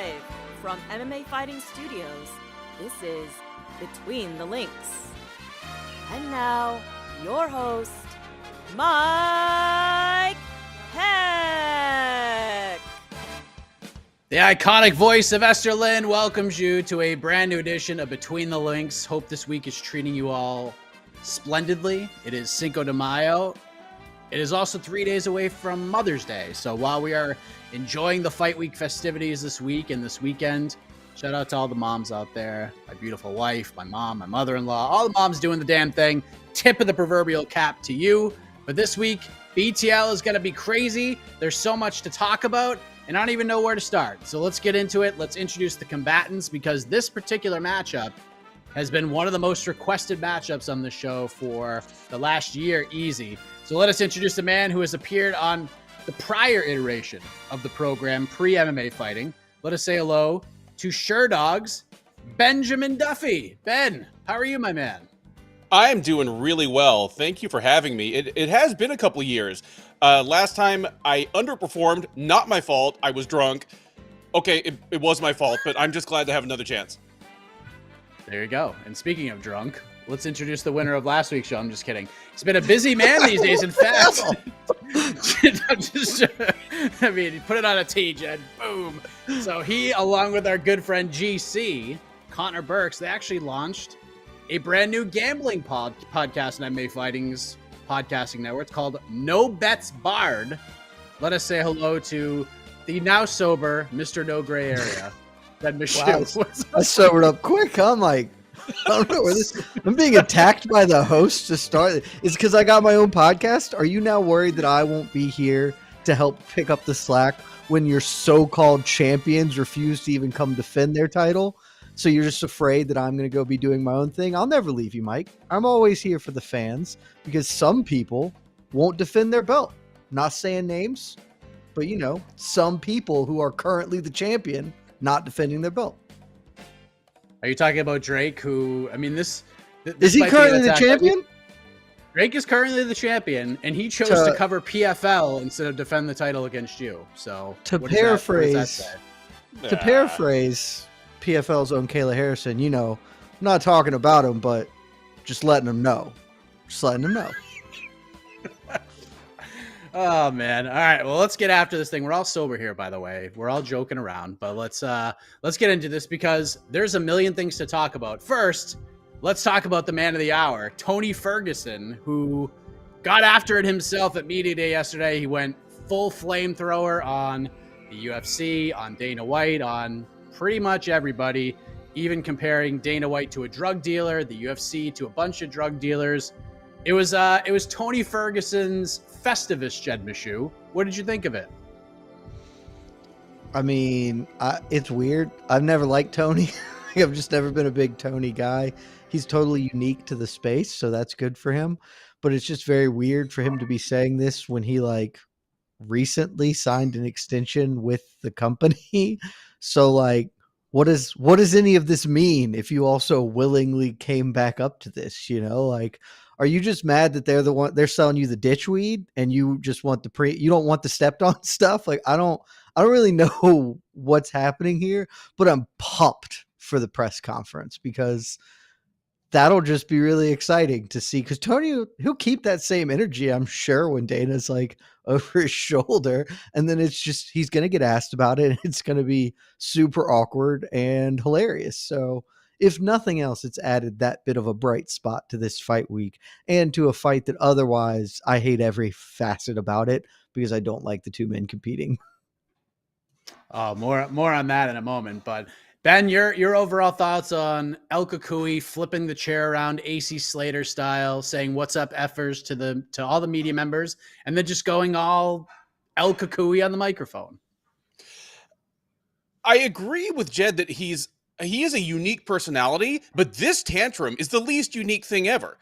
Live from MMA Fighting Studios, this is Between the Links. And now, your host, Mike Heck. The iconic voice of Esther Lynn welcomes you to a brand new edition of Between the Links. Hope this week is treating you all splendidly. It is Cinco de Mayo. It is also 3 days away from Mother's Day. So while we are enjoying the Fight Week festivities this week and this weekend, shout out to all the moms out there. My beautiful wife, my mom, my mother-in-law, all the moms doing the damn thing. Tip of the proverbial cap to you. But this week, BTL is going to be crazy. There's so much to talk about, and I don't even know where to start. So let's get into it. Let's introduce the combatants, because this particular matchup has been one of the most requested matchups on the show for the last year, easy. So let us introduce a man who has appeared on the prior iteration of the program, pre-MMA fighting. Let us say hello to Sherdog's Benjamin Duffy. Ben, how are you, my man? I am doing really well. Thank you for having me. It has been a couple of years. Last time I underperformed, not my fault. I was drunk. Okay, it was my fault, but I'm just glad to have another chance. There you go. And speaking of drunk, let's introduce the winner of last week's show. I'm just kidding. He's been a busy man these days. In fact, I mean, put it on a tee, Jed. Boom. So he, along with our good friend GC, Connor Burks, they actually launched a brand new gambling podcast on MMA Fighting's podcasting network. It's called No Bets Barred. Let us say hello to the now sober Mr. No Gray Area. That Meshew. Wow, I sobered up quick. I'm like, I don't know where this. I'm being attacked by the host to start. It's because I got my own podcast. Are you now worried that I won't be here to help pick up the slack when your so-called champions refuse to even come defend their title? So you're just afraid that I'm going to go be doing my own thing? I'll never leave you, Mike. I'm always here for the fans, because some people won't defend their belt. Not saying names, but you know, some people who are currently the champion not defending their belt. Are you talking about Drake, who, I mean, this is he currently the champion? Drake is currently the champion, and he chose to cover PFL instead of defend the title against you. So to paraphrase PFL's own Kayla Harrison, you know, I'm not talking about him, but just letting him know. Just letting him know. Oh man. All right. Well, let's get after this thing. We're all sober here, by the way. We're all joking around, but let's get into this, because there's a million things to talk about. First, let's talk about the man of the hour, Tony Ferguson, who got after it himself at media day yesterday. He went full flamethrower on the UFC, on Dana White, on pretty much everybody, even comparing Dana White to a drug dealer, the UFC to a bunch of drug dealers. It was Tony Ferguson's Festivus, Jed Meshew. What did you think of it? I mean, it's weird. I've never liked Tony. I've just never been a big Tony guy. He's totally unique to the space, so that's good for him. But it's just very weird for him to be saying this when he like recently signed an extension with the company. So like, what does any of this mean if you also willingly came back up to this, you know? Like, are you just mad that they're selling you the ditch weed and you just want you don't want the stepped on stuff? Like, I don't really know what's happening here, but I'm pumped for the press conference, because that'll just be really exciting to see, because Tony, he'll keep that same energy, I'm sure, when Dana's like over his shoulder, and then it's just, he's going to get asked about it. It's going to be super awkward and hilarious. So if nothing else, it's added that bit of a bright spot to this fight week, and to a fight that otherwise I hate every facet about it, because I don't like the two men competing. More on that in a moment. But Ben, your overall thoughts on El Kukui flipping the chair around AC Slater style, saying "What's up, effers" to all the media members, and then just going all El Kukui on the microphone. I agree with Jed that he is a unique personality, but this tantrum is the least unique thing ever.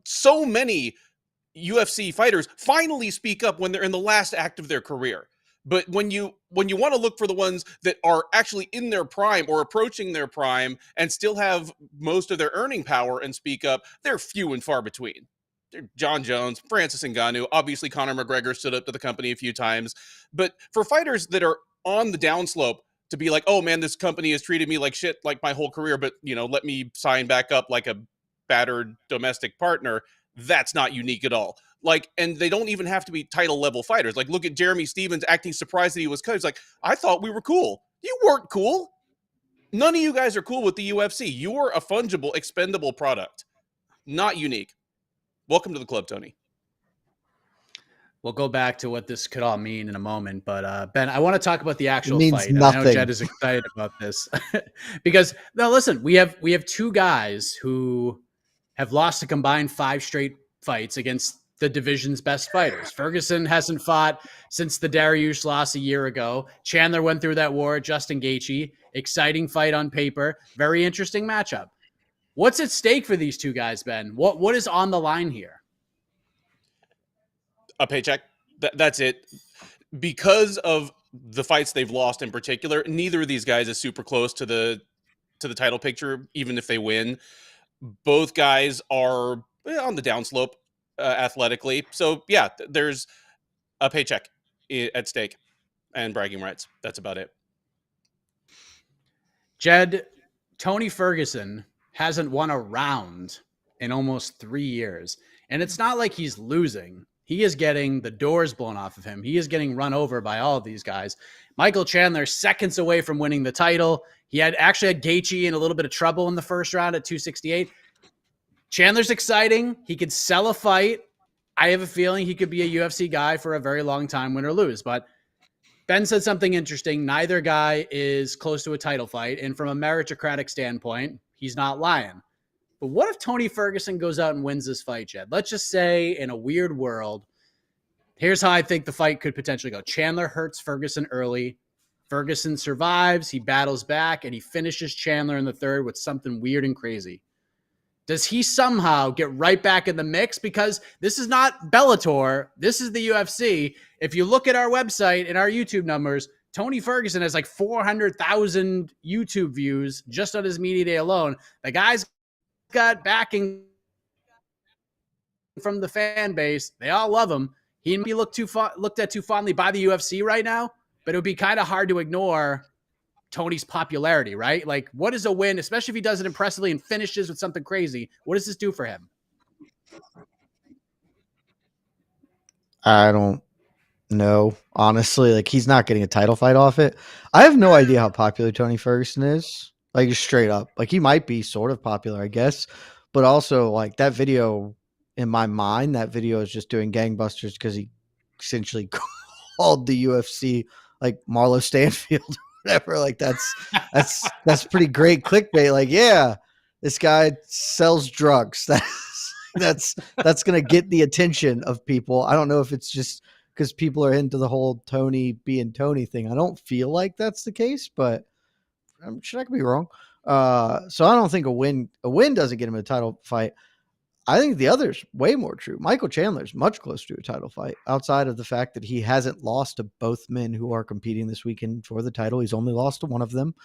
So many UFC fighters finally speak up when they're in the last act of their career. But when you want to look for the ones that are actually in their prime or approaching their prime and still have most of their earning power and speak up, they're few and far between. John Jones, Francis Ngannou, obviously Conor McGregor stood up to the company a few times. But for fighters that are on the downslope, to be like, oh man, this company has treated me like shit like my whole career, but let me sign back up like a battered domestic partner. That's not unique at all. Like, and they don't even have to be title level fighters. Like, look at Jeremy Stevens acting surprised that he was cut. He's like, I thought we were cool. You weren't cool. None of you guys are cool with the UFC. You are a fungible, expendable product. Not unique. Welcome to the club, Tony. We'll go back to what this could all mean in a moment, but Ben, I want to talk about the actual fight. Nothing. I know Jed is excited about this because now listen, we have two guys who have lost a combined 5 straight fights against the division's best fighters. Ferguson hasn't fought since the Dariush loss a year ago. Chandler went through that war at Justin Gaethje. Exciting fight on paper. Very interesting matchup. What's at stake for these two guys, Ben? What is on the line here? A paycheck. That's it. Because of the fights they've lost in particular, neither of these guys is super close to the title picture, even if they win. Both guys are on the downslope athletically. So, yeah, there's a paycheck at stake and bragging rights. That's about it. Jed, Tony Ferguson hasn't won a round in almost 3 years. And it's not like he's losing. He is getting the doors blown off of him. He is getting run over by all of these guys. Michael Chandler, seconds away from winning the title. He actually had Gaethje in a little bit of trouble in the first round at 268. Chandler's exciting. He could sell a fight. I have a feeling he could be a UFC guy for a very long time, win or lose. But Ben said something interesting. Neither guy is close to a title fight. And from a meritocratic standpoint, he's not lying. But what if Tony Ferguson goes out and wins this fight, Jed? Let's just say in a weird world, here's how I think the fight could potentially go. Chandler hurts Ferguson early. Ferguson survives. He battles back, and he finishes Chandler in the third with something weird and crazy. Does he somehow get right back in the mix? Because this is not Bellator. This is the UFC. If you look at our website and our YouTube numbers, Tony Ferguson has like 400,000 YouTube views just on his media day alone. The guy's got backing from the fan base. They all love him. He may be looked at too fondly by the UFC right now, but it would be kind of hard to ignore Tony's popularity, right? Like, what is a win, especially if he does it impressively and finishes with something crazy? What does this do for him? I don't know. Honestly, like, he's not getting a title fight off it. I have no idea how popular Tony Ferguson is. Like, just straight up. Like, he might be sort of popular, I guess. But also, like, that video, in my mind, that video is just doing gangbusters because he essentially called the UFC like Marlo Stanfield. Whatever, like that's pretty great clickbait. Like, yeah, this guy sells drugs. That's gonna get the attention of people. I don't know if it's just because people are into the whole Tony being Tony thing. I don't feel like that's the case, but I'm sure I could be wrong. So I don't think a win doesn't get him a title fight. I think the other's way more true. Michael Chandler's much closer to a title fight outside of the fact that he hasn't lost to both men who are competing this weekend for the title. He's only lost to one of them.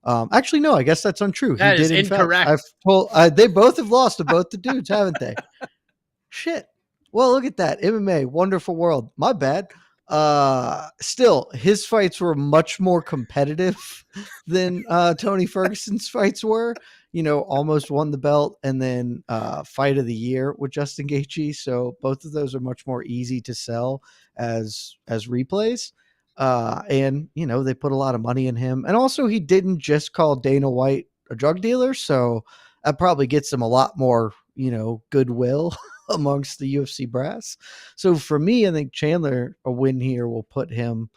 Actually, no, I guess that's untrue. That is incorrect. They both have lost to both the dudes, haven't they? Shit. Well, look at that. MMA, wonderful world. My bad. Still, his fights were much more competitive than Tony Ferguson's fights were. Almost won the belt and then fight of the year with Justin Gaethje. So both of those are much more easy to sell as replays. And they put a lot of money in him. And also he didn't just call Dana White a drug dealer. So that probably gets him a lot more, goodwill amongst the UFC brass. So for me, I think Chandler, a win here will put him,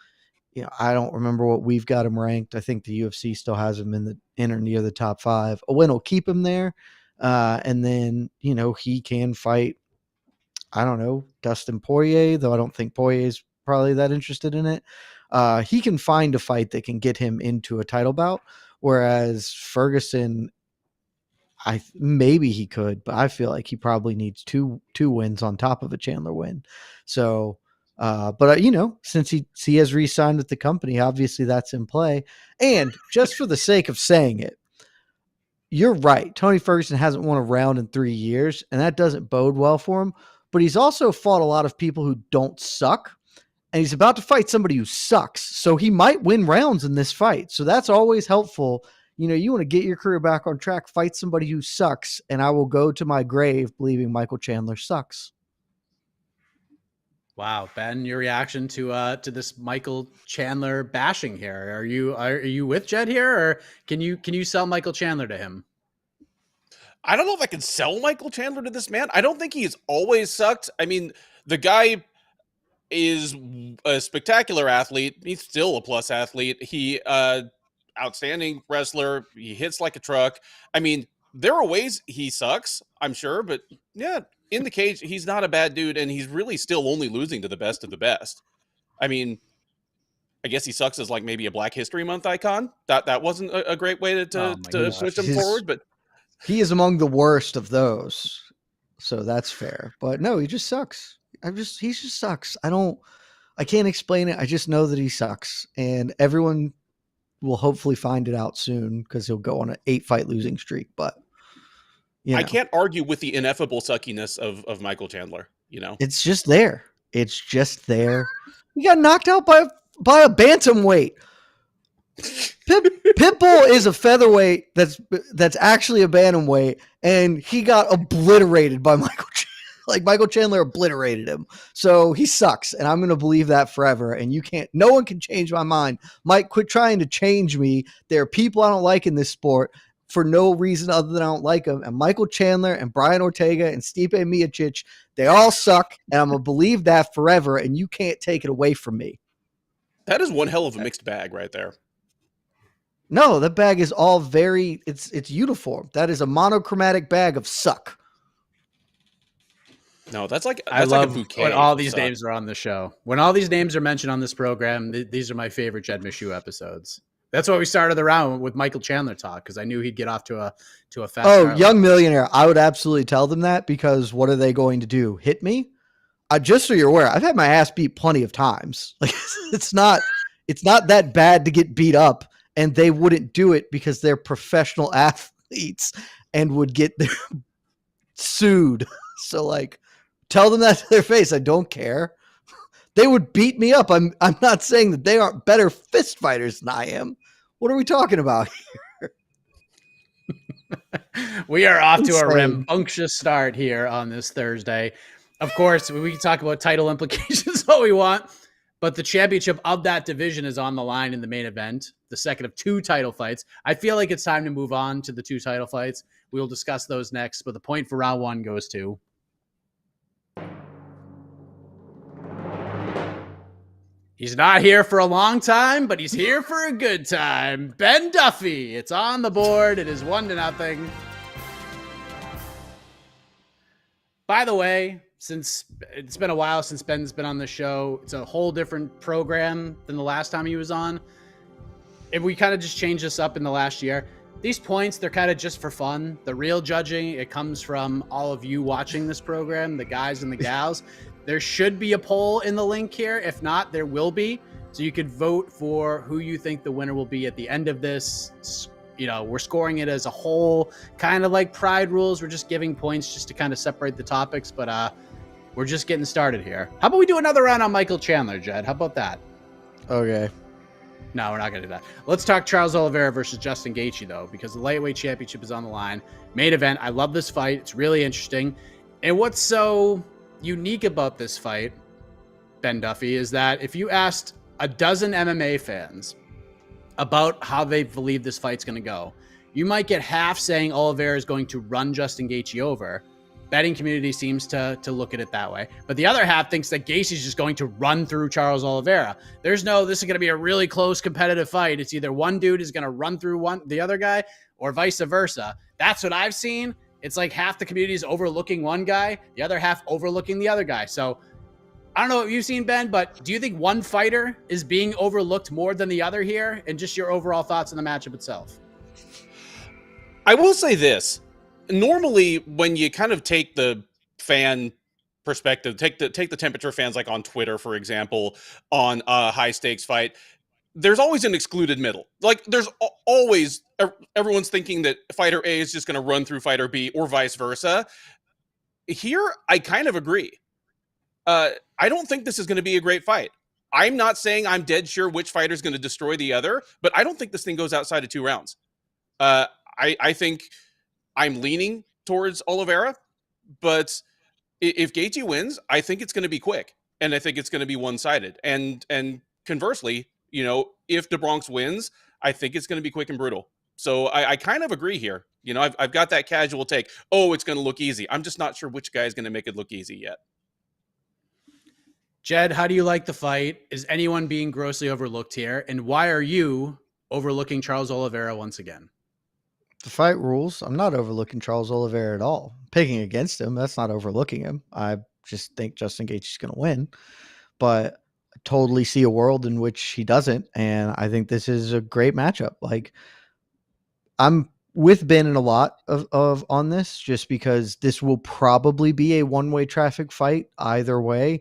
I don't remember what we've got him ranked. I think the UFC still has him in or near the top 5. A win will keep him there. And then, he can fight, I don't know, Dustin Poirier, though I don't think Poirier's probably that interested in it. He can find a fight that can get him into a title bout. Whereas Ferguson, maybe he could, but I feel like he probably needs two wins on top of a Chandler win. So, but since he has re-signed with the company, obviously that's in play. And just for the sake of saying it, you're right. Tony Ferguson hasn't won a round in 3 years, and that doesn't bode well for him. But he's also fought a lot of people who don't suck. and he's about to fight somebody who sucks. So he might win rounds in this fight. So that's always helpful. You know, you want to get your career back on track, fight somebody who sucks, and I will go to my grave believing Michael Chandler sucks. Wow, Ben, your reaction to this Michael Chandler bashing here? Are you with Jed here, or can you sell Michael Chandler to him? I don't know if I can sell Michael Chandler to this man. I don't think he's always sucked. I mean, the guy is a spectacular athlete. He's still a plus athlete. He outstanding wrestler. He hits like a truck. I mean, there are ways he sucks, I'm sure, but yeah, in the cage, he's not a bad dude, and he's really still only losing to the best of the best. I mean, I guess he sucks as like maybe a Black History Month icon. That wasn't a great way to push him forward, but he is among the worst of those. So that's fair. But no, he just sucks. He just sucks. I can't explain it. I just know that he sucks, and everyone will hopefully find it out soon because he'll go on an 8-fight losing streak. But you know, I can't argue with the ineffable suckiness of Michael Chandler. You know, it's just there. It's just there. He got knocked out by a bantamweight. Pitbull is a featherweight that's actually a bantamweight, and he got obliterated by Michael Chandler. Like Michael Chandler obliterated him. So he sucks, and I'm going to believe that forever. And no one can change my mind. Mike, quit trying to change me. There are people I don't like in this sport for no reason other than I don't like them. And Michael Chandler and Brian Ortega and Stipe Miocic, they all suck, and I'm going to believe that forever, and you can't take it away from me. That is one hell of a mixed bag right there. No, that bag is all it's uniform. That is a monochromatic bag of suck. No, that's like I love like a bouquet when all these names are on the show. When all these names are mentioned on this program, these are my favorite Jed Meshew episodes. That's why we started the round with Michael Chandler talk, because I knew he'd get off to a fast start. Young millionaire. I would absolutely tell them that, because what are they going to do? Hit me? Just so you're aware, I've had my ass beat plenty of times. Like it's not that bad to get beat up, and they wouldn't do it because they're professional athletes and would get sued. So like, tell them that to their face. I don't care. They would beat me up. I'm not saying that they aren't better fist fighters than I am. What are we talking about here? We are off to a rambunctious start here on this Thursday. Of course, we can talk about title implications all we want, but the championship of that division is on the line in the main event, the second of 2 title fights. I feel like it's time to move on to the 2 title fights. We will discuss those next, but the point for round 1 goes to... He's not here for a long time, but he's here for a good time. Ben Duffy. It's on the board. It is 1-0. By the way, since it's been a while since Ben's been on the show, it's a whole different program than the last time he was on. And we kind of just changed this up in the last year. These points, they're kind of just for fun. The real judging, it comes from all of you watching this program, the guys and the gals. There should be a poll in the link here. If not, there will be. So you could vote for who you think the winner will be at the end of this. You know, we're scoring it as a whole, kind of like Pride rules. We're just giving points just to kind of separate the topics, but we're just getting started here. How about we do another round on Michael Chandler, Jed? How about that? Okay. No, we're not going to do that. Let's talk Charles Oliveira versus Justin Gaethje, though, because the lightweight championship is on the line. Main event. I love this fight. It's really interesting. And what's so unique about this fight, Ben Duffy, is that if you asked a dozen MMA fans about how they believe this fight's going to go, you might get half saying Oliveira is going to run Justin Gaethje over. Betting community seems to look at it that way. But the other half thinks that Gaethje is just going to run through Charles Oliveira. This is going to be a really close competitive fight. It's either one dude is going to run through the other guy or vice versa. That's what I've seen. It's like half the community is overlooking one guy, the other half overlooking the other guy. So I don't know what you've seen, Ben, but do you think one fighter is being overlooked more than the other here? And just your overall thoughts on the matchup itself. I will say this. Normally, when you kind of take the fan perspective, take the temperature fans, like on Twitter, for example, on a high stakes fight, there's always an excluded middle. Like there's always, everyone's thinking that fighter A is just going to run through fighter B or vice versa. Here, I kind of agree. I don't think this is going to be a great fight. I'm not saying I'm dead sure which fighter's going to destroy the other, but I don't think this thing goes outside of 2 rounds. I think I'm leaning towards Oliveira, but if Gaethje wins, I think it's going to be quick, and I think it's going to be one-sided. And conversely, if the Bronx wins, I think it's going to be quick and brutal. So I kind of agree here. I've got that casual take. Oh, it's going to look easy. I'm just not sure which guy is going to make it look easy yet. Jed, how do you like the fight? Is anyone being grossly overlooked here? And why are you overlooking Charles Oliveira once again? The fight rules. I'm not overlooking Charles Oliveira at all. Picking against him, that's not overlooking him. I just think Justin Gaethje is going to win. But I totally see a world in which he doesn't. And I think this is a great matchup. Like, I'm with Ben in a lot of on this, just because this will probably be a one-way traffic fight either way.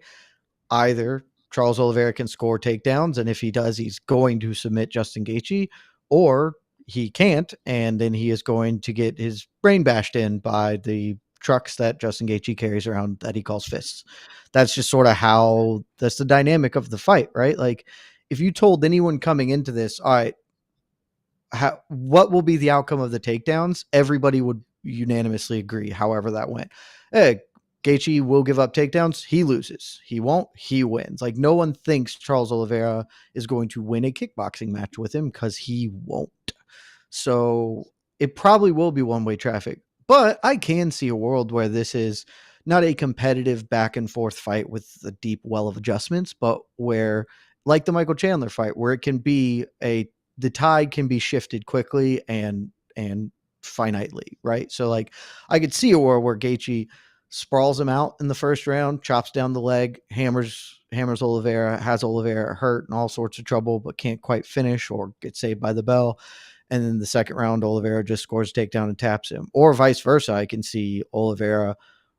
Either Charles Oliveira can score takedowns, and if he does, he's going to submit Justin Gaethje, or he can't, and then he is going to get his brain bashed in by the trucks that Justin Gaethje carries around that he calls fists. That's just sort of that's the dynamic of the fight, right? Like, if you told anyone coming into this, all right, what will be the outcome of the takedowns, everybody would unanimously agree, however that went. Hey, Gaethje will give up takedowns. He loses. He won't. He wins. Like, no one thinks Charles Oliveira is going to win a kickboxing match with him, because he won't. So it probably will be one-way traffic. But I can see a world where this is not a competitive back and forth fight with a deep well of adjustments, but where, like the Michael Chandler fight, where it can be the tide can be shifted quickly and finitely, right? So, like, I could see a world where Gaethje sprawls him out in the first round, chops down the leg, hammers Oliveira, has Oliveira hurt and all sorts of trouble, but can't quite finish or get saved by the bell. And then the second round, Oliveira just scores a takedown and taps him. Or vice versa. I can see Oliveira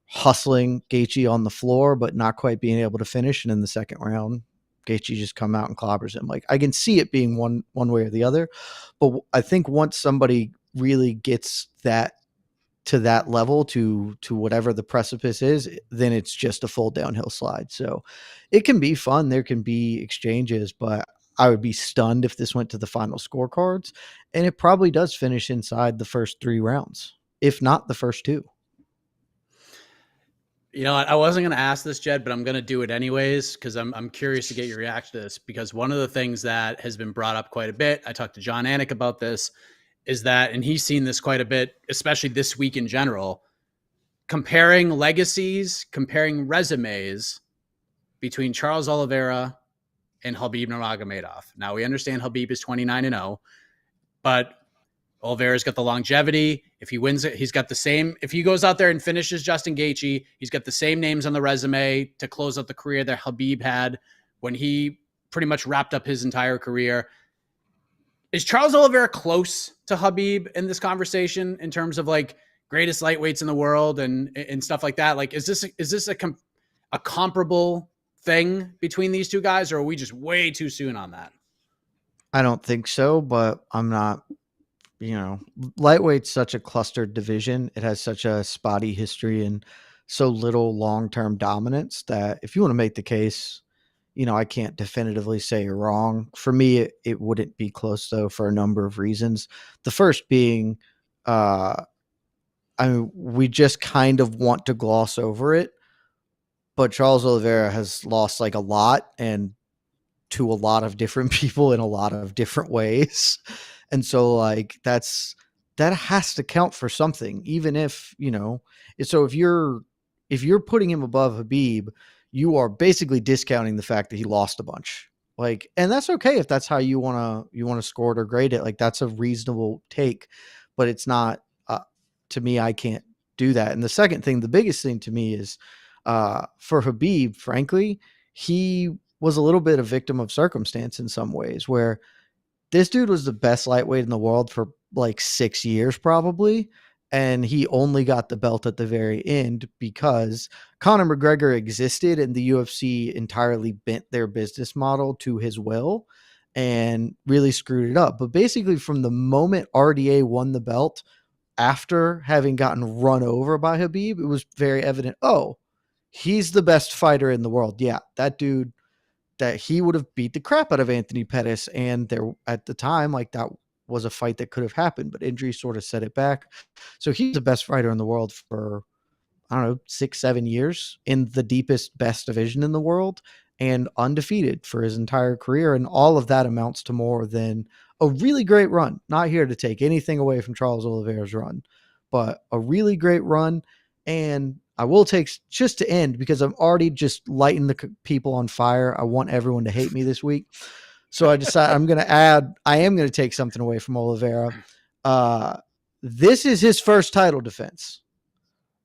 hustling Gaethje on the floor, but not quite being able to finish. And in the second round, Gaethje just come out and clobbers him. Like, I can see it being one way or the other. But I think once somebody really gets that to that level, to whatever the precipice is, then it's just a full downhill slide. So it can be fun. There can be exchanges, but I would be stunned if this went to the final scorecards. And it probably does finish inside the first 3 rounds, if not the first 2. I wasn't going to ask this, Jed, but I'm going to do it anyways, because I'm curious to get your reaction to this, because one of the things that has been brought up quite a bit, I talked to John Anik about this, is that, and he's seen this quite a bit, especially this week in general, comparing legacies, comparing resumes between Charles Oliveira and Khabib Nurmagomedov. Now, we understand Khabib is 29-0, but Oliveira's got the longevity. If he wins it, he's got the same. If he goes out there and finishes Justin Gaethje, he's got the same names on the resume to close out the career that Khabib had when he pretty much wrapped up his entire career. Is Charles Oliveira close to Khabib in this conversation in terms of like greatest lightweights in the world and stuff like that? Like, is this a comparable thing between these two guys, or are we just way too soon on that? I don't think so, but I'm not. Lightweight's such a clustered division. It has such a spotty history and so little long-term dominance that if you want to make the case, I can't definitively say you're wrong. For me, it wouldn't be close, though, for a number of reasons. The first being, we just kind of want to gloss over it, but Charles Oliveira has lost like a lot, and to a lot of different people in a lot of different ways. And so, like, that has to count for something, even if, so if you're putting him above Khabib, you are basically discounting the fact that he lost a bunch. Like, and that's okay if that's how you want to score it or grade it. Like, that's a reasonable take, but it's not, to me, I can't do that. And the second thing, the biggest thing to me is, for Khabib, frankly, he was a little bit a victim of circumstance in some ways, where this dude was the best lightweight in the world for like 6 years, probably. And he only got the belt at the very end because Conor McGregor existed and the UFC entirely bent their business model to his will and really screwed it up. But basically, from the moment RDA won the belt, after having gotten run over by Khabib, it was very evident, oh, he's the best fighter in the world. Yeah, that dude that he would have beat the crap out of Anthony Pettis. And there at the time, like that was a fight that could have happened, but injury sort of set it back. So he's the best fighter in the world for, I don't know, 6-7 years in the deepest, best division in the world and undefeated for his entire career. And all of that amounts to more than a really great run. Not here to take anything away from Charles Oliveira's run, but a really great run. And I will take, just to end, because I'm already just lighting the people on fire. I want everyone to hate me this week. So I decided I am going to take something away from Oliveira. This is his first title defense.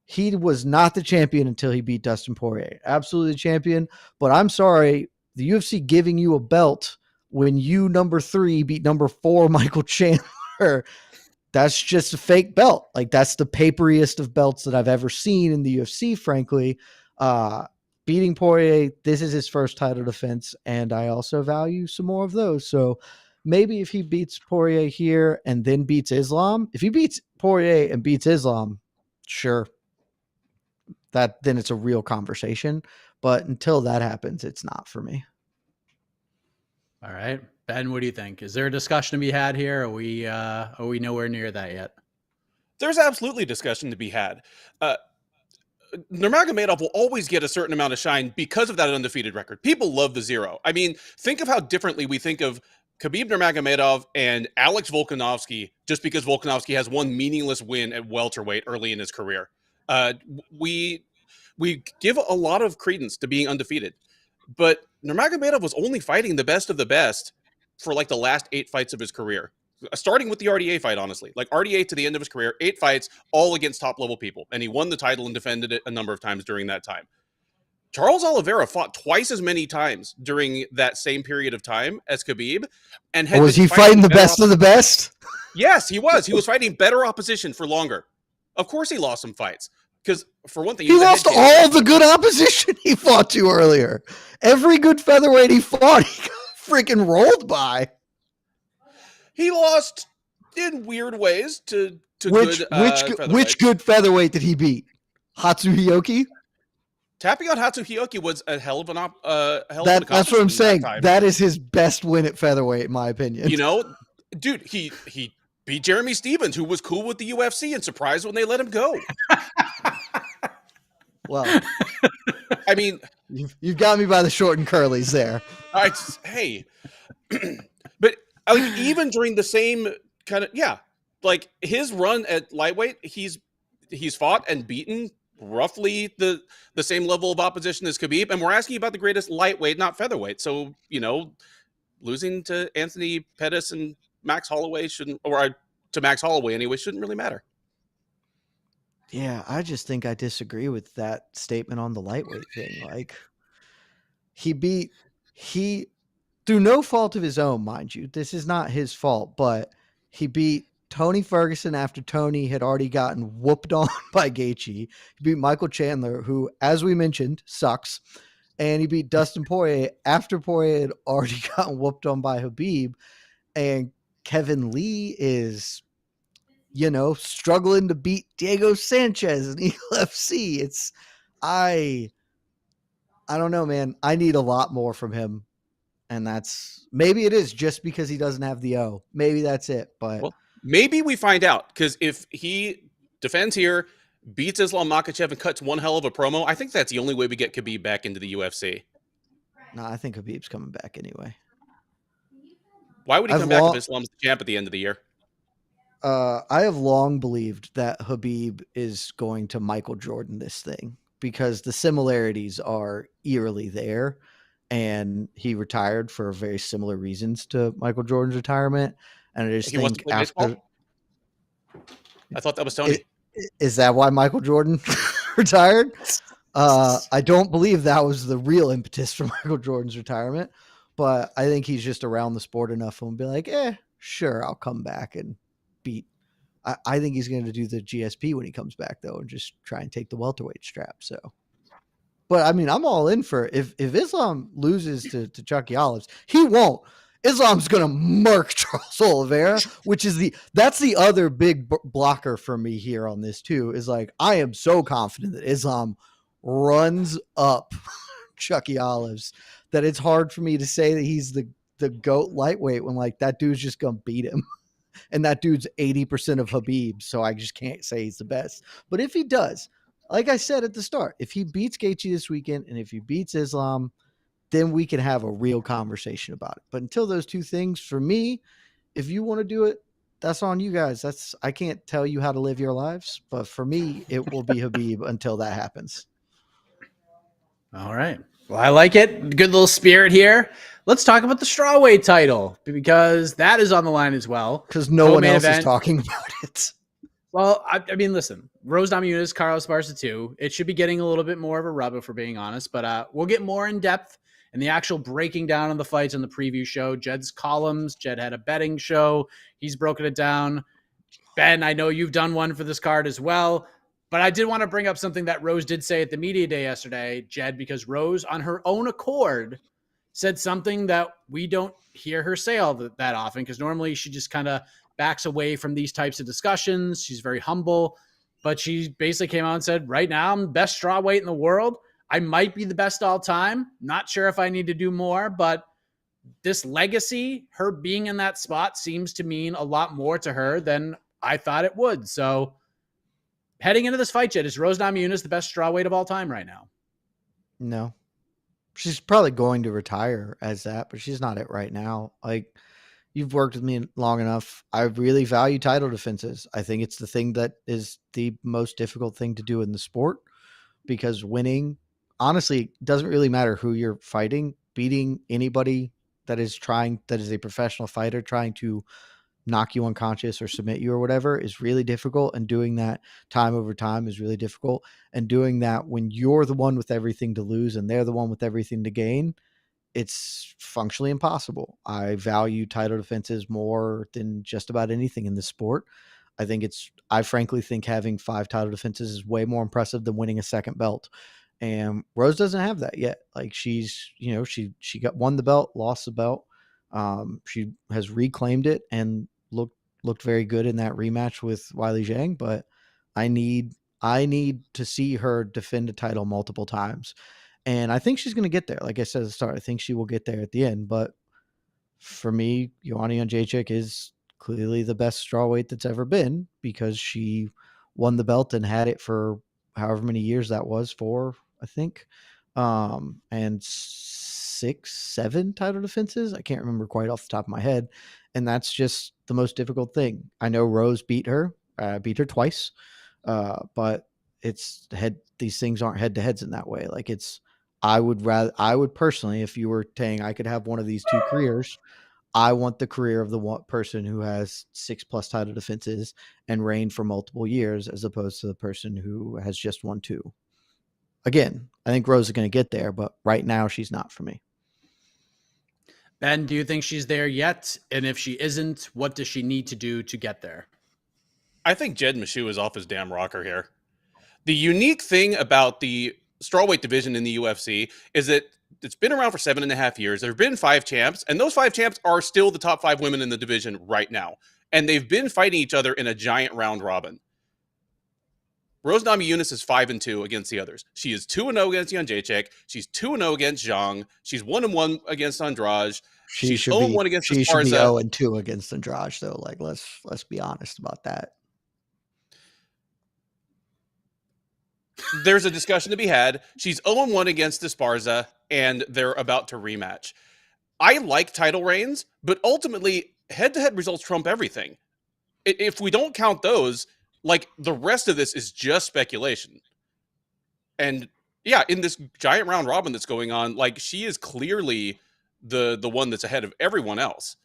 He was not the champion until he beat Dustin Poirier. Absolutely the champion. But I'm sorry, the UFC giving you a belt when you, number 3, beat number 4 Michael Chandler, that's just a fake belt. Like, that's the paperiest of belts that I've ever seen in the UFC, frankly. Beating Poirier, this is his first title defense, and I also value some more of those. So maybe if he beats Poirier here and then beats Islam, if he beats Poirier and beats Islam, sure, then it's a real conversation. But until that happens, it's not for me. All right, Ben, what do you think? Is there a discussion to be had here? Are we nowhere near that yet? There's absolutely discussion to be had. Nurmagomedov will always get a certain amount of shine because of that undefeated record. People love the 0. I mean, think of how differently we think of Khabib Nurmagomedov and Alex Volkanovski just because Volkanovski has one meaningless win at welterweight early in his career. We give a lot of credence to being undefeated, but Nurmagomedov was only fighting the best of the best for like the last 8 fights of his career. Starting with the RDA fight, honestly. Like RDA to the end of his career, 8 fights, all against top-level people. And he won the title and defended it a number of times during that time. Charles Oliveira fought twice as many times during that same period of time as Khabib. And was he fighting the best of the best? Yes, he was. He was fighting better opposition for longer. Of course he lost some fights. Because, for one thing, he lost all the good opposition he fought to earlier. Every good featherweight he fought, he got freaking rolled by. He lost in weird ways to which good featherweight did he beat? Hatsuhioki? Tapping on Hatsuhioki was a hell of an that's what I'm saying. That is his best win at featherweight, in my opinion. You know, dude, he beat Jeremy Stevens, who was cool with the UFC and surprised when they let him go. Well, I mean, you've got me by the short and curlies there. Hey, but even during the same kind of, like his run at lightweight, he's fought and beaten roughly the same level of opposition as Khabib, and we're asking about the greatest lightweight, not featherweight. So, you know, losing to Anthony Pettis and Max Holloway shouldn't really matter. Yeah, I just think I disagree with that statement on the lightweight thing. Like, he through no fault of his own, mind you, this is not his fault, but he beat Tony Ferguson after Tony had already gotten whooped on by Gaethje. He beat Michael Chandler, who, as we mentioned, sucks. And he beat Dustin Poirier after Poirier had already gotten whooped on by Khabib. And Kevin Lee is, you know, struggling to beat Diego Sanchez in UFC. I don't know, man. I need a lot more from him. And maybe it is just because he doesn't have the O. Maybe that's it. But maybe we find out, because if he defends here, beats Islam Makhachev, and cuts one hell of a promo, I think that's the only way we get Khabib back into the UFC. No, I think Khabib's coming back anyway. Why would he come back if Islam's the champ at the end of the year? I have long believed that Khabib is going to Michael Jordan this thing because the similarities are eerily there, and he retired for very similar reasons to Michael Jordan's retirement. And I just think after, I thought that was Tony. Is that why Michael Jordan retired? I don't believe that was the real impetus for Michael Jordan's retirement, but I think he's just around the sport enough and be like, sure, I'll come back and beat. I think he's going to do the GSP when he comes back, though, and just try and take the welterweight strap. So, but I mean, I'm all in for if Islam loses to Chucky Olives, he won't. Islam's going to murk Charles Oliveira, which is that's the other big blocker for me here on this too, is like, I am so confident that Islam runs up Chucky Olives that it's hard for me to say that he's the GOAT lightweight when like that dude's just gonna beat him. And that dude's 80% of Habib, so I just can't say he's the best. But if he does, like I said at the start, if he beats Gaethje this weekend and if he beats Islam, then we can have a real conversation about it. But until those two things, for me, if you want to do it, that's on you guys. I can't tell you how to live your lives, but for me, it will be Habib until that happens. All right. Well, I like it. Good little spirit here. Let's talk about the strawweight title because that is on the line as well. Because no one else is talking about it. Well, I mean, listen, Rose Namajunas, Carla Esparza too. It should be getting a little bit more of a rub, if we're being honest, but we'll get more in depth in the actual breaking down of the fights on the preview show. Jed's columns. Jed had a betting show. He's broken it down. Ben, I know you've done one for this card as well. But I did want to bring up something that Rose did say at the media day yesterday, Jed, because Rose, on her own accord, said something that we don't hear her say all that often, because normally she just kind of backs away from these types of discussions. She's very humble, but she basically came out and said, right now, I'm the best strawweight in the world. I might be the best all time. Not sure if I need to do more, but this legacy, her being in that spot, seems to mean a lot more to her than I thought it would. So heading into this fight, Jed, is Rose Namajunas the best strawweight of all time right now? No. She's probably going to retire as that, but she's not it right now. Like, you've worked with me long enough. I really value title defenses. I think it's the thing that is the most difficult thing to do in the sport, because winning, honestly, doesn't really matter who you're fighting. Beating anybody that is a professional fighter trying to knock you unconscious or submit you or whatever is really difficult. And doing that time over time is really difficult. And doing that when you're the one with everything to lose and they're the one with everything to gain, it's functionally impossible. I value title defenses more than just about anything in this sport. I frankly think having 5 title defenses is way more impressive than winning a second belt. And Rose doesn't have that yet. Like, she won the belt, lost the belt. She has reclaimed it and looked very good in that rematch with Weili Zhang, but I need to see her defend a title multiple times. And I think she's going to get there. Like I said at the start, I think she will get there at the end. But for me, Joanna Jędrzejczyk is clearly the best strawweight that's ever been, because she won the belt and had it for however many years that was, 4, I think. And 6, 7 title defenses. I can't remember quite off the top of my head. And that's just the most difficult thing. I know Rose beat her twice. But these things aren't head to heads in that way. Like, I would personally, if you were saying I could have one of these two careers, I want the career of the one person who has 6+ title defenses and reigned for multiple years, as opposed to the person who has just won 2. Again, I think Rose is going to get there, but right now she's not for me. Ben, do you think she's there yet? And if she isn't, what does she need to do to get there? I think Jed Meshew is off his damn rocker here. The unique thing about the strawweight division in the UFC is that it's been around for 7.5 years. There have been 5 champs, and those 5 champs are still the top 5 women in the division right now. And they've been fighting each other in a giant round robin. Rose Namajunas is 5-2 against the others. She is 2-0 against Jędrzejczyk. She's 2-0 against Zhang. She's 1-1 against Andrade. She's 0-1 against Esparza. She should be 0-2 against Andrade, though. Like, let's be honest about that. There's a discussion to be had. She's 0-1 against Esparza, and they're about to rematch. I like title reigns, but ultimately, head-to-head results trump everything. If we don't count those, like, the rest of this is just speculation. And yeah, in this giant round robin that's going on, like, she is clearly the one that's ahead of everyone else.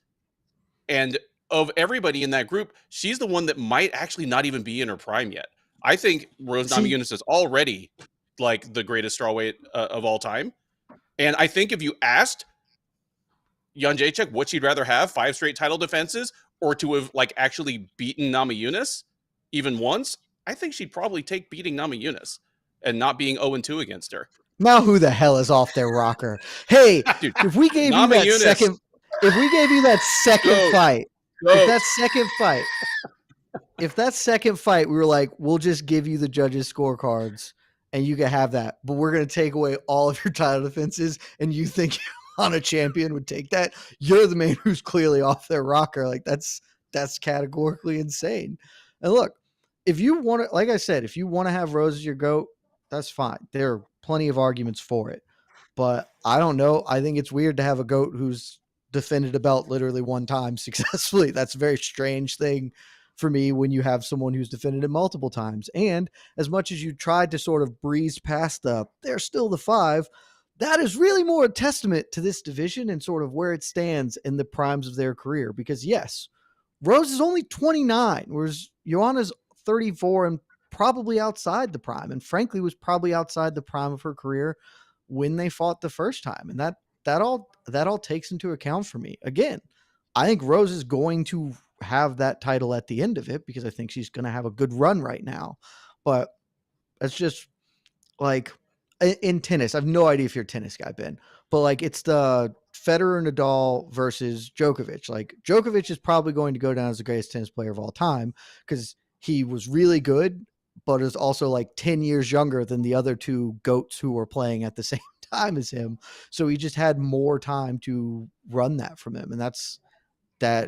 And of everybody in that group, she's the one that might actually not even be in her prime yet. I think Rose Namajunas is already like the greatest strawweight of all time. And I think if you asked Jędrzejczyk what she'd rather have, 5 straight title defenses or to have like actually beaten Namajunas even once, I think she'd probably take beating Namajunas and not being 0-2 against her. Now who the hell is off their rocker? Hey, dude, if we gave you that second fight, if that second fight, we were like, we'll just give you the judges' scorecards and you can have that, but we're going to take away all of your title defenses, and you think on a champion would take that? You're the man who's clearly off their rocker. Like that's categorically insane. And look, if you want to, like I said, if you want to have Rose as your GOAT, that's fine. There are plenty of arguments for it, but I don't know. I think it's weird to have a GOAT who's defended a belt literally one time successfully. That's a very strange thing for me when you have someone who's defended it multiple times. And as much as you tried to sort of breeze past they're still the 5, that is really more a testament to this division and sort of where it stands in the primes of their career. Because yes, Rose is only 29, whereas Joanna's 34 and probably outside the prime, and frankly was probably outside the prime of her career when they fought the first time. And that all takes into account for me. Again, I think Rose is going to have that title at the end of it because I think she's going to have a good run right now. But it's just like in tennis, I have no idea if you're a tennis guy, Ben, but like it's the Federer Nadal versus Djokovic. Like Djokovic is probably going to go down as the greatest tennis player of all time because he was really good, but is also like 10 years younger than the other 2 GOATs who were playing at the same time as him. So he just had more time to run that from him. And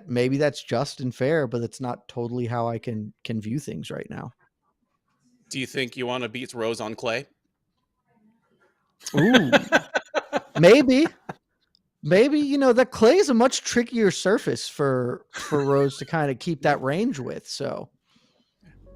maybe that's just and fair, but it's not totally how I can view things right now. Do you think Joanna beats Rose on clay? Ooh, maybe, that clay is a much trickier surface for Rose to kind of keep that range with. So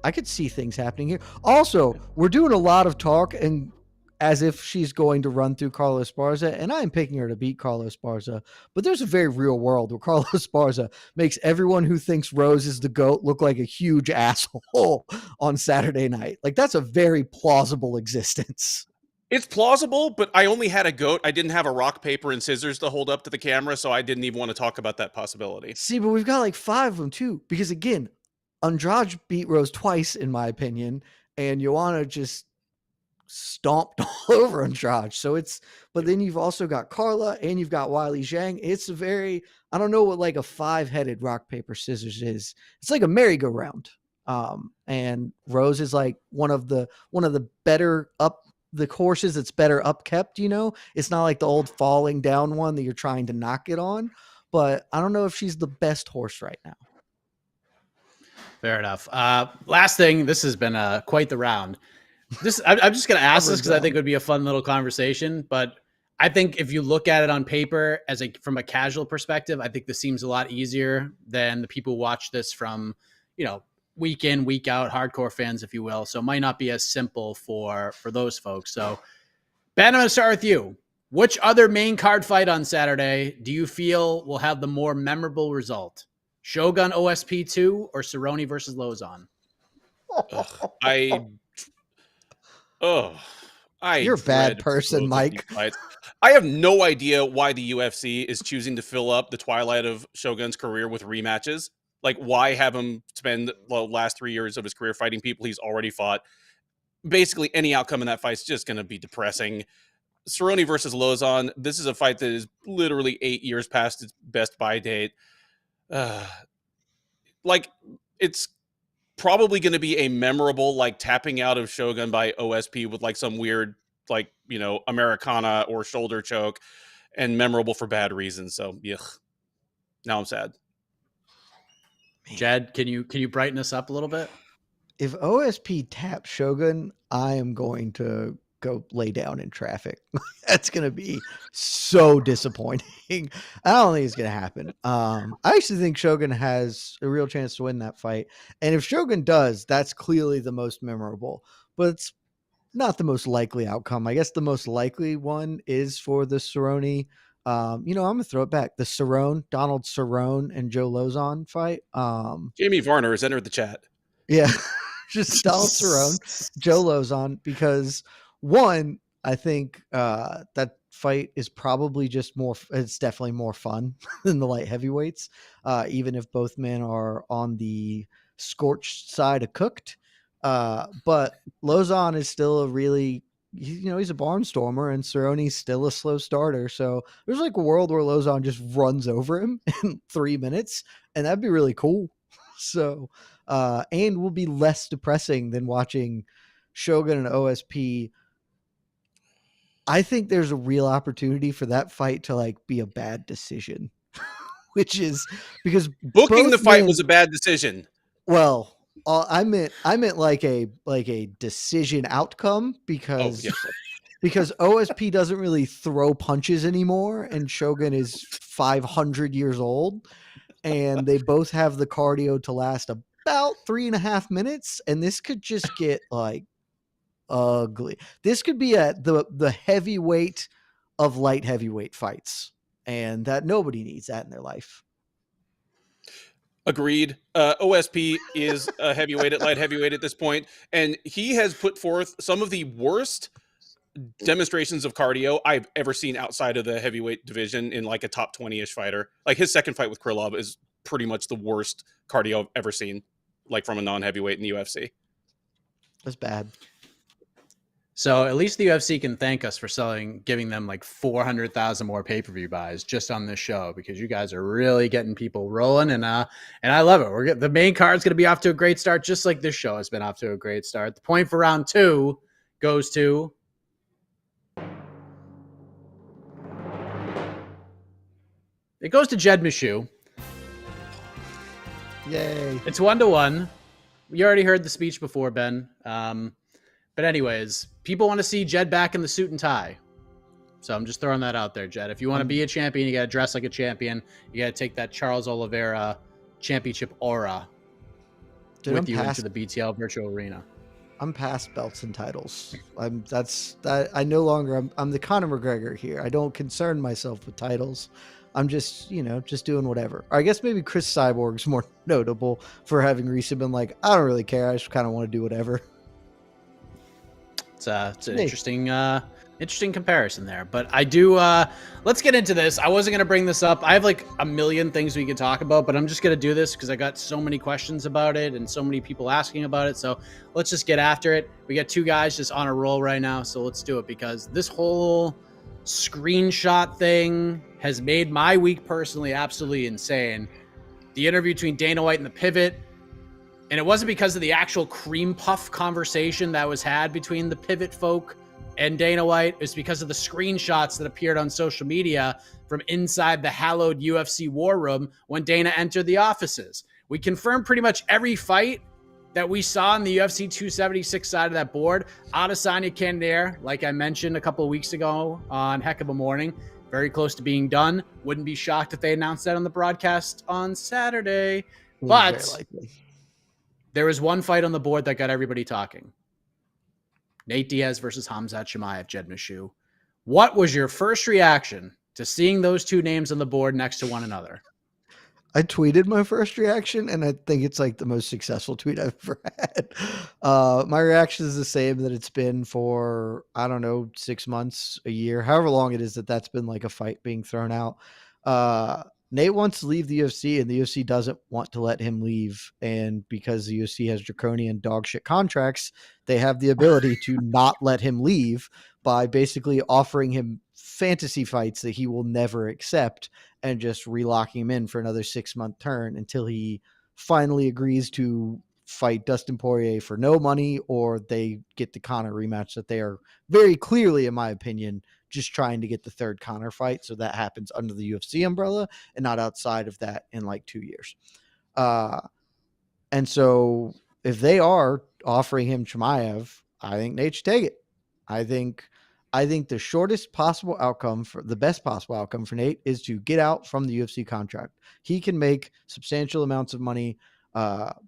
I could see things happening here. Also, we're doing a lot of talk and as if she's going to run through Carla Esparza, and I'm picking her to beat Carla Esparza, but there's a very real world where Carla Esparza makes everyone who thinks Rose is the GOAT look like a huge asshole on Saturday night. Like that's a very plausible existence. It's plausible, but I only had a GOAT. I didn't have a rock, paper, and scissors to hold up to the camera, so I didn't even want to talk about that possibility. See, but we've got like 5 of them too, because again, Andrade beat Rose twice, in my opinion, and Joanna just stomped all over Andrade. So but then you've also got Carla and you've got Weili Zhang. It's a very, I don't know what like a 5-headed rock, paper, scissors is. It's like a merry-go-round. And Rose is like one of the better up the courses that's better upkept, it's not like the old falling down one that you're trying to knock it on, but I don't know if she's the best horse right now. Fair enough. Last thing, this has been quite the round. I'm just going to ask this because I think it would be a fun little conversation, but I think if you look at it on paper from a casual perspective, I think this seems a lot easier than the people who watch this from, week in, week out, hardcore fans, if you will. So it might not be as simple for those folks. So Ben, I'm going to start with you. Which other main card fight on Saturday do you feel will have the more memorable result? Shogun OSP 2 or Cerrone versus Lozon? You're a bad person, Mike. I have no idea why the UFC is choosing to fill up the twilight of Shogun's career with rematches. Like, why have him spend the last 3 years of his career fighting people he's already fought? Basically, any outcome in that fight is just going to be depressing. Cerrone versus Lozon, this is a fight that is literally 8 years past its best buy date. It's probably going to be a memorable, tapping out of Shogun by OSP with, some weird, Americana or shoulder choke, and memorable for bad reasons. So, yuck. Now I'm sad. Jed, can you brighten us up a little bit? If OSP taps Shogun, I am going to go lay down in traffic. That's going to be so disappointing. I don't think it's going to happen. I actually think Shogun has a real chance to win that fight. And if Shogun does, that's clearly the most memorable, but it's not the most likely outcome. I guess the most likely one is for the Cerrone. I'm going to throw it back. The Donald Cerrone and Joe Lozon fight. Jamie Varner has entered the chat. Yeah, just Donald Cerrone, Joe Lozon, because one, I think that fight is probably it's definitely more fun than the light heavyweights, even if both men are on the scorched side of cooked. But Lozon is still a really, he's a barnstormer, and Cerrone's still a slow starter. So there's a world where Lozon just runs over him in 3 minutes, and that'd be really cool. So, and will be less depressing than watching Shogun and OSP, I think there's a real opportunity for that fight to like be a bad decision, which is because Booking the both fight men, was a bad decision. well, I meant like a decision outcome Oh, because yes. because OSP doesn't really throw punches anymore, and Shogun is 500 years old, and they both have the cardio to last about 3.5 minutes, and this could just get like ugly. This could be the heavyweight of light heavyweight fights, and that nobody needs that in their life. Agreed. OSP is a heavyweight at light heavyweight at this point, and he has put forth some of the worst demonstrations of cardio I've ever seen outside of the heavyweight division in like a top 20-ish fighter. Like his second fight with Krylov is pretty much the worst cardio I've ever seen, like from a non-heavyweight in the UFC. That's bad. So at least the UFC can thank us for giving them like 400,000 more pay-per-view buys just on this show, because you guys are really getting people rolling, and I love it. The main card's going to be off to a great start, just like this show has been off to a great start. The point for round 2 goes to Jed Meshew. Yay! It's 1-1. You already heard the speech before, Ben. But anyways, people want to see Jed back in the suit and tie. So I'm just throwing that out there, Jed. If you want to be a champion, you got to dress like a champion. You got to take that Charles Oliveira championship aura with you into the BTL virtual arena. I'm past belts and titles. I'm no longer, I'm the Conor McGregor here. I don't concern myself with titles. I'm just, just doing whatever. Or I guess maybe Chris Cyborg's more notable for having recently been like, I don't really care. I just kind of want to do whatever. It's an interesting comparison there, but I do. Let's get into this. I wasn't going to bring this up. I have like a million things we could talk about, but I'm just going to do this because I got so many questions about it and so many people asking about it. So let's just get after it. We got 2 guys just on a roll right now. So let's do it, because this whole screenshot thing has made my week personally absolutely insane. The interview between Dana White and the Pivot. And it wasn't because of the actual cream puff conversation that was had between the Pivot folk and Dana White. It's because of the screenshots that appeared on social media from inside the hallowed UFC war room when Dana entered the offices. We confirmed pretty much every fight that we saw in the UFC 276 side of that board. Adesanya Candelaire, like I mentioned a couple of weeks ago on Heck of a Morning, very close to being done. Wouldn't be shocked if they announced that on the broadcast on Saturday. But very likely. There was one fight on the board that got everybody talking. Nate Diaz versus Khamzat Chimaev, Jed Meshew. What was your first reaction to seeing those 2 names on the board next to one another? I tweeted my first reaction, and I think it's like the most successful tweet I've ever had. My reaction is the same that it's been for, I don't know, 6 months, a year, however long it is that's been like a fight being thrown out. Nate wants to leave the UFC, and the UFC doesn't want to let him leave. And because the UFC has draconian dog shit contracts, they have the ability to not let him leave by basically offering him fantasy fights that he will never accept and just relocking him in for another 6-month turn until he finally agrees to fight Dustin Poirier for no money, or they get the Conor rematch that they are very clearly, in my opinion, just trying to get the 3rd Conor fight. So that happens under the UFC umbrella and not outside of that in like 2 years. And so if they are offering him Chimaev, I think Nate should take it. I think the shortest possible outcome, for the best possible outcome for Nate, is to get out from the UFC contract. He can make substantial amounts of money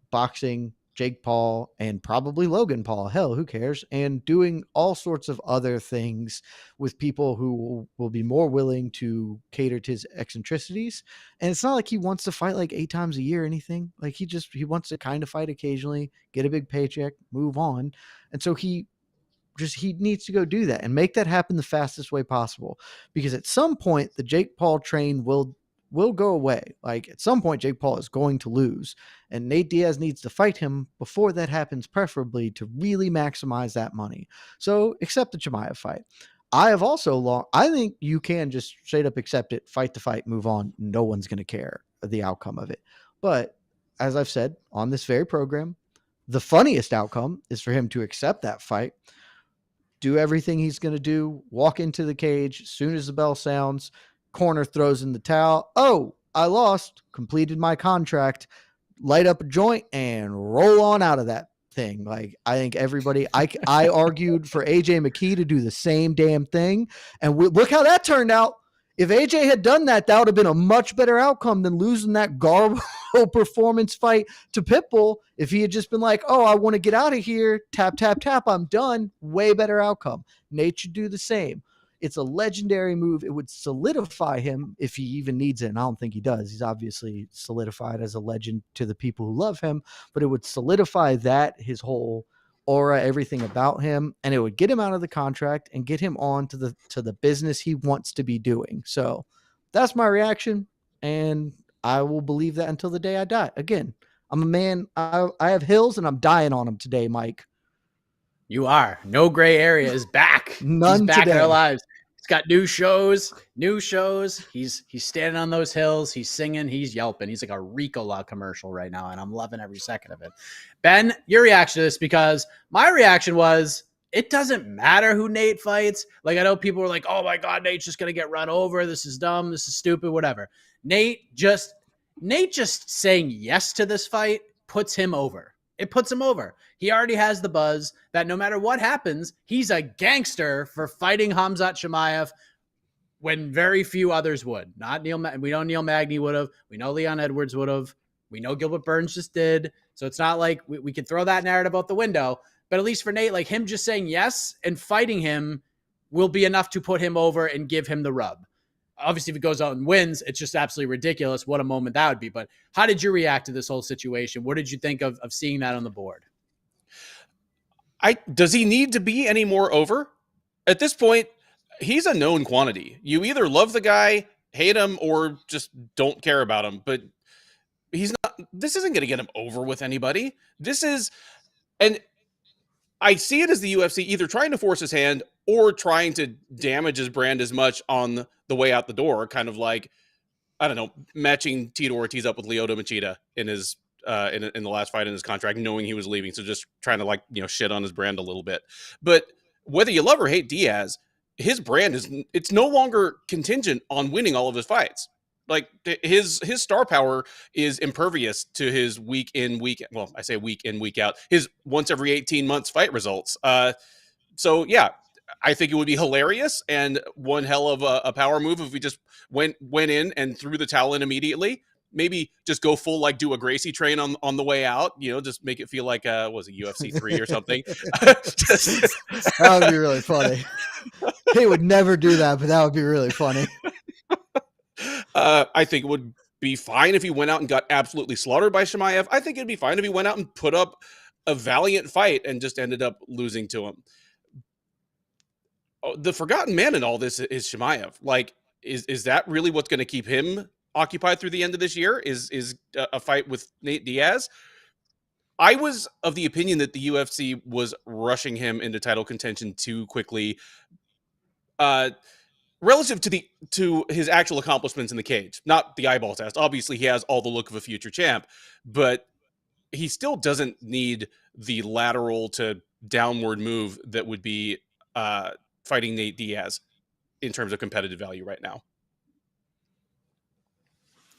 boxing Jake Paul and probably Logan Paul. Hell, who cares? And doing all sorts of other things with people who will be more willing to cater to his eccentricities. And it's not like he wants to fight like 8 times a year or anything. Like he wants to kind of fight occasionally, get a big paycheck, move on. And so he needs to go do that and make that happen the fastest way possible, because at some point the Jake Paul train will go away. Like at some point Jake Paul is going to lose, and Nate Diaz needs to fight him before that happens, preferably to really maximize that money. So accept the Chimaev fight. I think you can just straight up accept it, fight the fight, move on. No one's going to care the outcome of it. But as I've said on this very program, The funniest outcome is for him to accept that fight, do everything he's going to do, walk into the cage. As soon as the bell sounds, corner throws in the towel. Oh, I lost, completed my contract, light up a joint and roll on out of that thing. Like, I think everybody, I argued for AJ McKee to do the same damn thing. And look how that turned out. If AJ had done that, that would have been a much better outcome than losing that Garbo performance fight to Pitbull. If he had just been like, oh, I want to get out of here, tap, tap, tap, I'm done. Way better outcome. Nate should do the same. It's a legendary move. It would solidify him if he even needs it. And I don't think he does. He's obviously solidified as a legend to the people who love him, but it would solidify that, his whole aura, everything about him, and it would get him out of the contract and get him on to the business he wants to be doing. So that's my reaction, and I will believe that until the day I die. Again, I'm a man. I have hills, and I'm dying on them today, Mike. You are. No gray area is back. None He's back today. in our lives. He's got new shows. He's standing on those hills. He's singing. He's yelping. He's like a Ricola commercial right now, and I'm loving every second of it. Ben, your reaction to this, because my reaction was, it doesn't matter who Nate fights. Like, I know people were like, oh my God, Nate's just going to get run over. This is dumb. This is stupid, whatever. Nate just saying yes to this fight puts him over. It puts him over. He already has the buzz that no matter what happens, he's a gangster for fighting Khamzat Chimaev when very few others would. Not Neil. We know Neil Magny would have. We know Leon Edwards would have. We know Gilbert Burns just did. So it's not like we can throw that narrative out the window. But at least for Nate, like, him just saying yes and fighting him will be enough to put him over and give him the rub. Obviously, if he goes out and wins, it's just absolutely ridiculous. What a moment that would be. But how did you react to this whole situation? What did you think of seeing that on the board? Does he need to be any more over? At this point, he's a known quantity. You either love the guy, hate him, or just don't care about him. But this isn't going to get him over with anybody. And I see it as the UFC either trying to force his hand or trying to damage his brand as much on the way out the door, kind of like, I don't know, matching Tito Ortiz up with Lyoto Machida in his in the last fight in his contract, knowing he was leaving. So just trying to shit on his brand a little bit. But whether you love or hate Diaz, his brand it's no longer contingent on winning all of his fights. Like, his star power is impervious to his week in, week out, his once every 18 months fight results. So yeah, I think it would be hilarious and one hell of a power move if we just went in and threw the towel in immediately. Maybe just go full, like, do a Gracie train on the way out, just make it feel like was it UFC 3 or something. That would be really funny. He would never do that, but that would be really funny. I think it would be fine if he went out and got absolutely slaughtered by Chimaev. I think it'd be fine if he went out and put up a valiant fight and just ended up losing to him. The forgotten man in all this is Chimaev. Like, is that really what's going to keep him occupied through the end of this year? Is a fight with Nate Diaz? I was of the opinion that the UFC was rushing him into title contention too quickly. Relative to his actual accomplishments in the cage, not the eyeball test. Obviously, he has all the look of a future champ, but he still doesn't need the lateral to downward move that would be fighting Nate Diaz in terms of competitive value right now.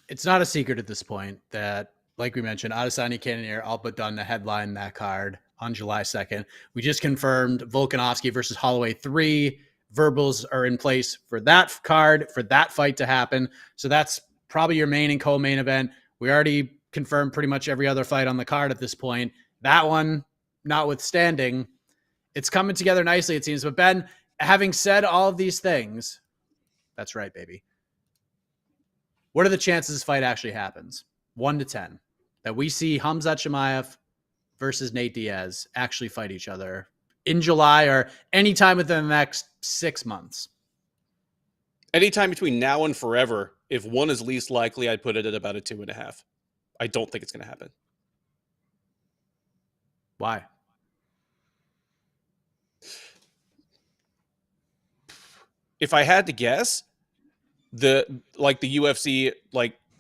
It's not a secret at this point that, like we mentioned, Adesanya Cannonier all but done to headline that card on July 2nd. We just confirmed Volkanovski versus Holloway 3. Verbals are in place for that card, for that fight to happen. So that's probably your main and co-main event. We already confirmed pretty much every other fight on the card at this point. That one, notwithstanding, it's coming together nicely, it seems. But Ben, having said all of these things, that's right, baby. What are the chances this fight actually happens? 1 to 10. That we see Khamzat Chimaev versus Nate Diaz actually fight each other in July or anytime within the next 6 months? Anytime between now and forever. If one is least likely, I'd put it at about a 2.5. I don't think it's going to happen. Why? If I had to guess, the UFC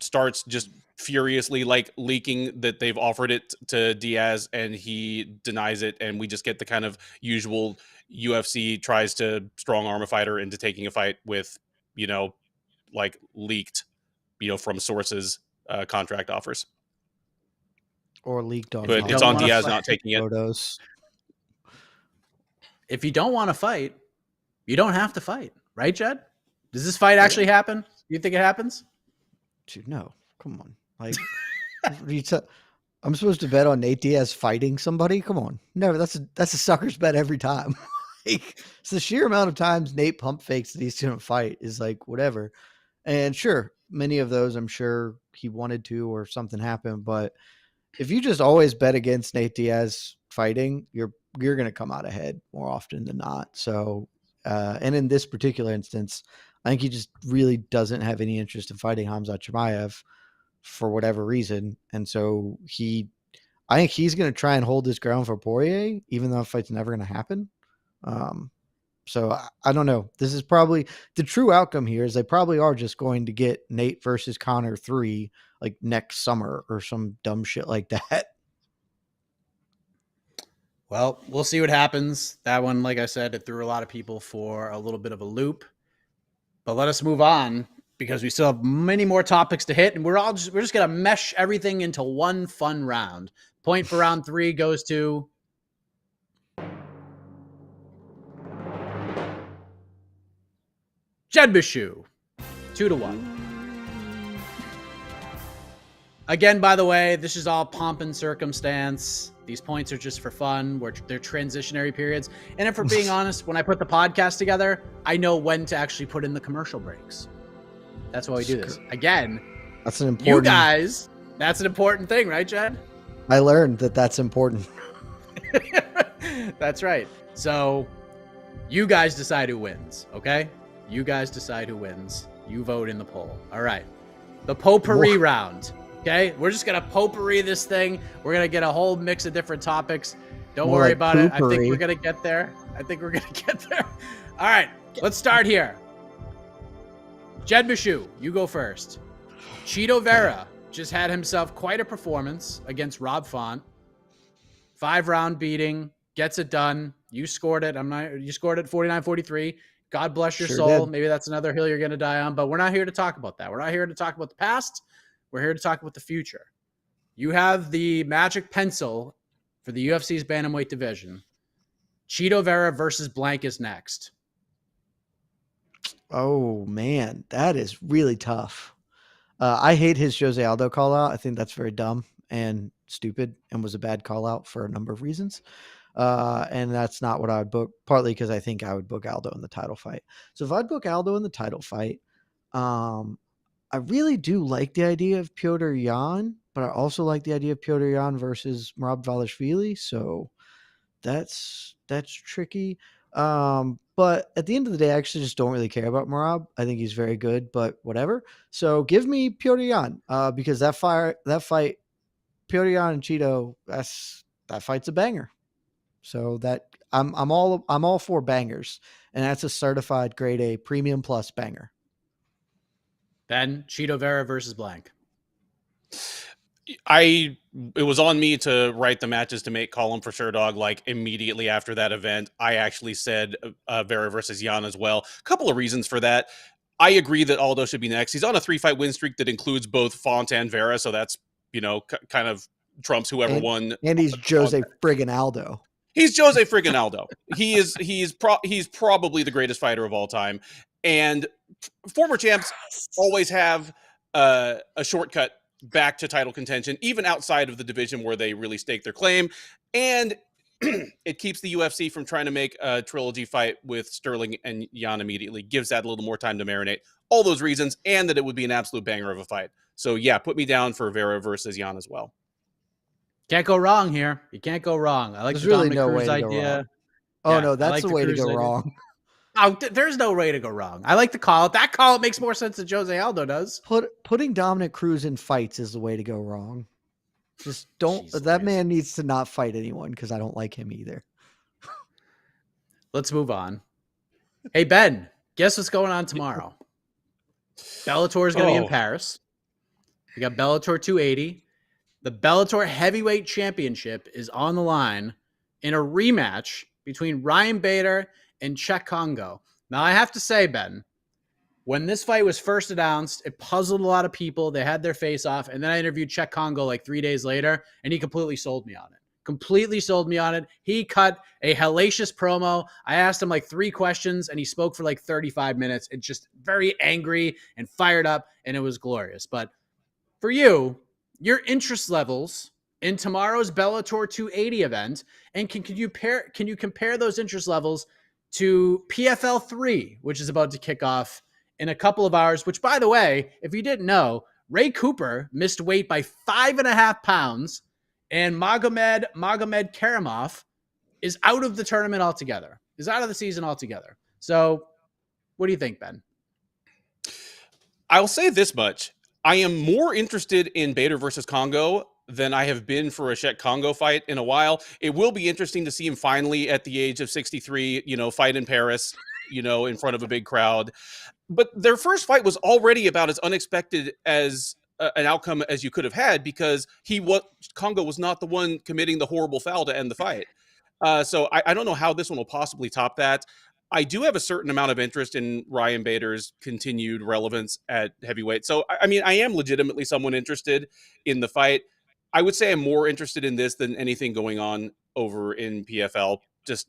starts just furiously like leaking that they've offered it to Diaz and he denies it, and we just get the kind of usual UFC tries to strong arm a fighter into taking a fight with, like leaked, from sources, contract offers. Or leaked on. If you But it's don't on wanna Diaz fight- not taking it. Photos. If you don't want to fight, you don't have to fight, right, Jed? Does this fight actually happen? Do you think it happens? Dude, no, come on. Like, I'm supposed to bet on Nate Diaz fighting somebody? Come on, no, that's a sucker's bet every time. Like, it's the sheer amount of times Nate pump fakes that he's gonna fight is like whatever. And sure, many of those I'm sure he wanted to or something happened, but if you just always bet against Nate Diaz fighting, you're gonna come out ahead more often than not. So, and in this particular instance, I think he just really doesn't have any interest in fighting Khamzat Chimaev for whatever reason. And so I think he's going to try and hold his ground for Poirier, even though the fight's never going to happen. So I don't know. This is probably the true outcome here is they probably are just going to get Nate versus Conor 3 like next summer or some dumb shit like that. Well, we'll see what happens. That one, like I said, it threw a lot of people for a little bit of a loop. But let us move on because we still have many more topics to hit, and we're just gonna mesh everything into one fun round. Point for round 3 goes to Meshew, 2-1. Again, by the way, this is all pomp and circumstance. These points are just for fun. They're transitionary periods. And if we're being honest, when I put the podcast together, I know when to actually put in the commercial breaks. That's why we do this. Again, That's an important. you guys, that's an important thing, right, Jed? I learned that that's important. That's right. So you guys decide who wins, okay? You guys decide who wins. You vote in the poll. All right. The potpourri round. Okay, we're just gonna potpourri this thing. We're gonna get a whole mix of different topics. Don't More worry like about it. I think poopery. we're gonna get there. All right, let's start here. Meshew, you go first. Chito Vera just had himself quite a performance against Rob Font. 5-round beating, gets it done. You scored it. You scored it 49-43. God bless your Sure soul. did. Maybe that's another hill you're gonna die on, but we're not here to talk about that. We're not here to talk about the past. We're here to talk about the future. You have the magic pencil for the UFC's Bantamweight division. Chito Vera versus Blank is next. Oh man, that is really tough. I hate his Jose Aldo call out. I think that's very dumb and stupid and was a bad call out for a number of reasons. And that's not what I would book, partly because I think I would book Aldo in the title fight. So if I'd book Aldo in the title fight, I really do like the idea of Piotr Jan, but I also like the idea of Piotr Jan versus Merab Dvalishvili. So that's tricky. But at the end of the day, I actually just don't really care about Merab. I think he's very good, but whatever. So give me Piotr Jan, because that fight, Piotr Jan and Chito, that fight's a banger. So that I'm all for bangers, and that's a certified grade A premium plus banger. Then Chito Vera versus Blank. It was on me to write the matches to make column for Sherdog like immediately after that event. I actually said Vera versus Jan as well. A couple of reasons for that. I agree that Aldo should be next. He's on a 3-fight win streak that includes both Font and Vera, so that's kind of trumps whoever won. And he's Jose friggin' Aldo. He's Jose friggin' Aldo. He's probably the greatest fighter of all time. And former champs always have a shortcut back to title contention, even outside of the division where they really stake their claim. And it keeps the UFC from trying to make a trilogy fight with Sterling and Jan immediately. Gives that a little more time to marinate. All those reasons, and that it would be an absolute banger of a fight. So yeah, put me down for Vera versus Jan as well. Can't go wrong here. You can't go wrong. I like There's the really Dominic no Cruz way to go idea. wrong. Oh Yeah, no, I that's like the the way to Cruz go idea. wrong. Oh, there's no way to go wrong. I like the call out. That call out makes more sense than Jose Aldo does. Putting Dominic Cruz in fights is the way to go wrong. Just don't. Jeez That Louise. man needs to not fight anyone because I don't like him either. Let's move on. Hey, Ben, guess what's going on tomorrow? Bellator is going to be in Paris. We got Bellator 280. The Bellator Heavyweight Championship is on the line in a rematch between Ryan Bader and Cheick Kongo. Now, I have to say, Ben, when this fight was first announced, it puzzled a lot of people. They had their face off. And then I interviewed Cheick Kongo like 3 days later, and he completely sold me on it. He cut a hellacious promo. I asked him like 3 questions, and he spoke for like 35 minutes. It's just very angry and fired up, and it was glorious. But for you, your interest levels in tomorrow's Bellator 280 event, and can you compare those interest levels to PFL 3, which is about to kick off in a couple of hours, which, by the way, if you didn't know, Ray Cooper missed weight by 5.5 pounds, and Magomed Karamov is out of the tournament altogether, is out of the season altogether. So what do you think, Ben? I'll say this much. I am more interested in Bader versus Kongo than I have been for a Cheick Kongo fight in a while. It will be interesting to see him finally at the age of 63, fight in Paris, in front of a big crowd. But their first fight was already about as unexpected as an outcome as you could have had, because Kongo was not the one committing the horrible foul to end the fight. So I don't know how this one will possibly top that. I do have a certain amount of interest in Ryan Bader's continued relevance at heavyweight. So, I mean, I am legitimately someone interested in the fight. I would say I'm more interested in this than anything going on over in PFL. Just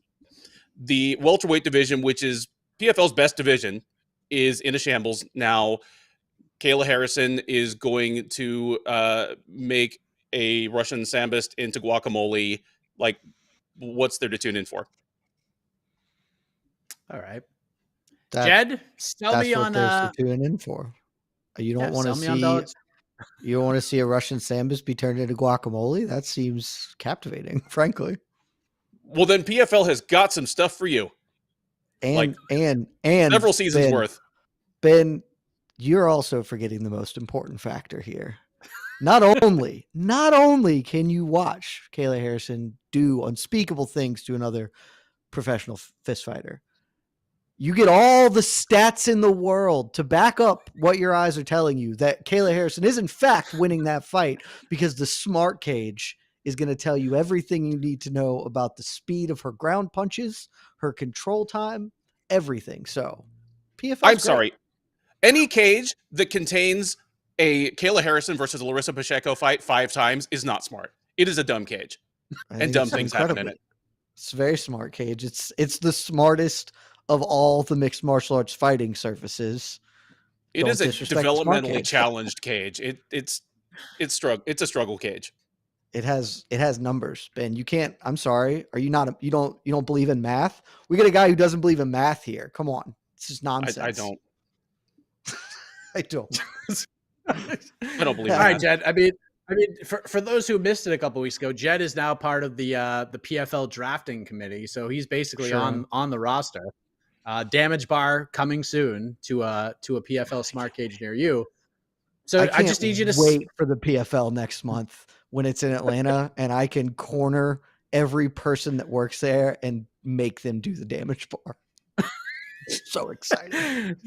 the welterweight division, which is PFL's best division, is in a shambles now. Kayla Harrison is going to make a Russian Sambist into guacamole. Like, what's there to tune in for? All right. Jed, sell me on there's to tune in for. You don't want to see you don't want to see a Russian Sambist be turned into guacamole? That seems captivating, frankly. Well, then PFL has got some stuff for you. And several seasons worth. Ben, you're also forgetting the most important factor here. Not only can you watch Kayla Harrison do unspeakable things to another professional fist fighter, you get all the stats in the world to back up what your eyes are telling you, that Kayla Harrison is in fact winning that fight, because the smart cage is going to tell you everything you need to know about the speed of her ground punches, her control time, everything. So PFL. I'm sorry. Any cage that contains a Kayla Harrison versus Larissa Pacheco fight 5 times is not smart. It is a dumb cage, and dumb things happen in it. It's a very smart cage. It's the smartest of all the mixed martial arts fighting surfaces. It is a developmentally challenged cage. It's a struggle cage. It has numbers, Ben. You can't. I'm sorry. Are you not? You don't believe in math? We got a guy who doesn't believe in math here. Come on, this is nonsense. I don't. I don't. I don't believe. All right, Jed. I mean, for those who missed it a couple weeks ago, Jed is now part of the PFL drafting committee, so he's basically on the roster. Damage bar coming soon to a PFL smart cage near you. So I just need you to wait for the PFL next month when it's in Atlanta, and I can corner every person that works there and make them do the damage bar. So excited.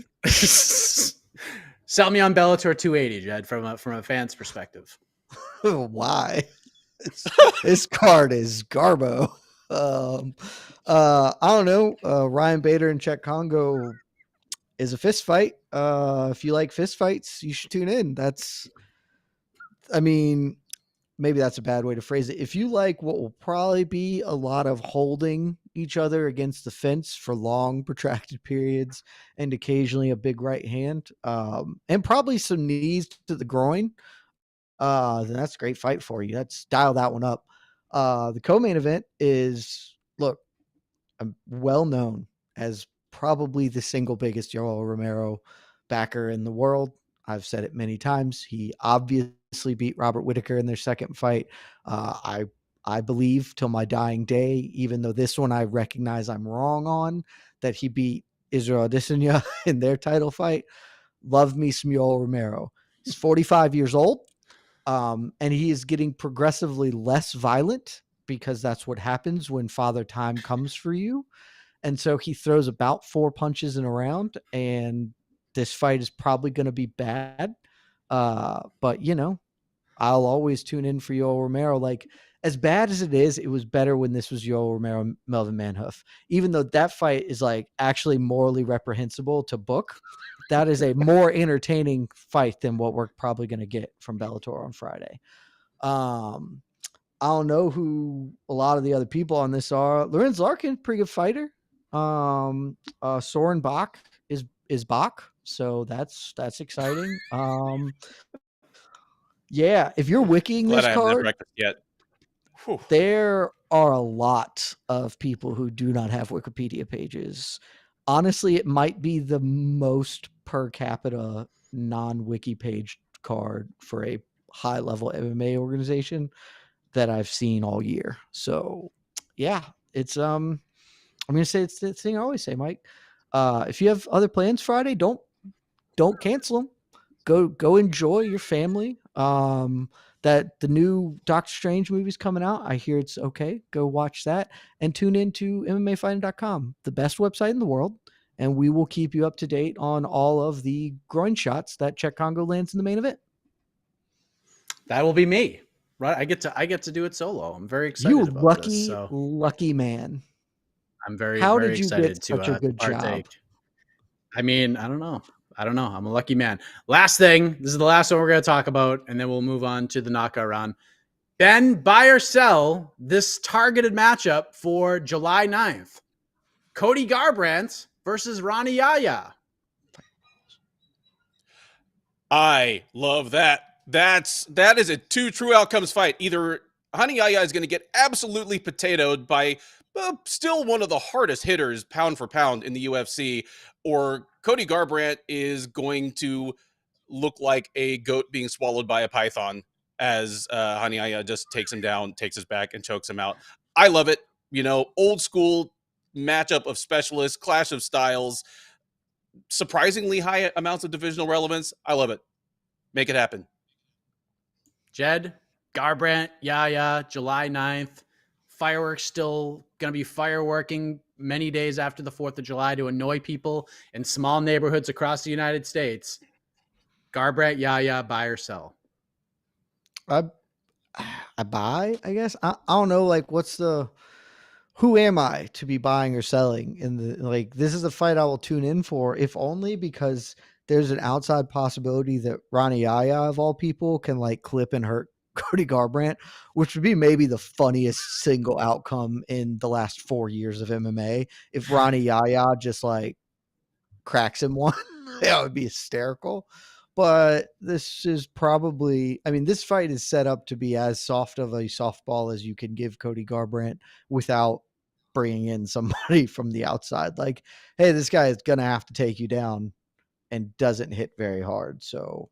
Sell me on Bellator 280, Jed, from a fan's perspective. Why? This card is garbo. I don't know. Ryan Bader and Cheick Kongo is a fist fight. If you like fist fights, you should tune in. Maybe that's a bad way to phrase it. If you like what will probably be a lot of holding each other against the fence for long, protracted periods, and occasionally a big right hand, and probably some knees to the groin, then that's a great fight for you. Let's dial that one up. The co-main event is, look, I'm well known as probably the single biggest Yoel Romero backer in the world. I've said it many times. He obviously beat Robert Whittaker in their second fight. I believe till my dying day, even though this one I recognize I'm wrong on, that he beat Israel Adesanya in their title fight. Love me some Yoel Romero. He's 45 years old, and he is getting progressively less violent, because that's what happens when father time comes for you. And so he throws about 4 punches in a round, and this fight is probably going to be bad. But I'll always tune in for Yoel Romero. Like, as bad as it was better when this was Yoel Romero, Melvin Manhoef. Even though that fight is like actually morally reprehensible to book, that is a more entertaining fight than what we're probably going to get from Bellator on Friday. I don't know who a lot of the other people on this are. Lorenz Larkin, pretty good fighter. Soren Bach is Bach, so that's exciting. Yeah, if you're wikiing Glad this I haven't had card, breakfast yet. Whew. there are a lot of people who do not have Wikipedia pages. Honestly, it might be the most per capita non-wiki page card for a high-level MMA organization that I've seen all year. So, yeah, it's I'm gonna say it's the thing I always say, Mike. If you have other plans Friday, don't cancel them. Go enjoy your family. That the new Doctor Strange movie's coming out. I hear it's okay. Go watch that and tune into MMAfighting.com, the best website in the world. And we will keep you up to date on all of the groin shots that Czech Congo lands in the main event. That will be me, right? I get to do it solo. I'm very excited You about lucky, this. So lucky man. I'm very, How very did you excited get such a good partake. job? I mean, I don't know. I'm a lucky man. Last thing, this is the last one we're going to talk about, and then we'll move on to the knockout round. Ben, buy or sell this targeted matchup for July 9th. Cody Garbrandt versus Ronnie Yahya. I love that. That is a two true outcomes fight. Either Ronnie Yahya is going to get absolutely potatoed by still one of the hardest hitters pound for pound in the UFC, or Cody Garbrandt is going to look like a goat being swallowed by a python as Ronnie Yahya just takes him down, takes his back, and chokes him out. I love it. Old school matchup of specialists, clash of styles, surprisingly high amounts of divisional relevance. I love it. Make it happen. Jed, Garbrandt, Yahya, July 9th. Fireworks still going to be fireworking many days after the 4th of July to annoy people in small neighborhoods across the United States. Garbrandt, Yahya, buy or sell? I buy, I guess. I don't know, like, who am I to be buying or selling this is a fight I will tune in for, if only because there's an outside possibility that Ronnie Yahya, of all people, can like clip and hurt Cody Garbrandt, which would be maybe the funniest single outcome in the last 4 years of MMA. If Ronnie Yahya just like cracks him one, that would be hysterical. But this is probably, this fight is set up to be as soft of a softball as you can give Cody Garbrandt without bringing in somebody from the outside. Like, hey, this guy is going to have to take you down and doesn't hit very hard. So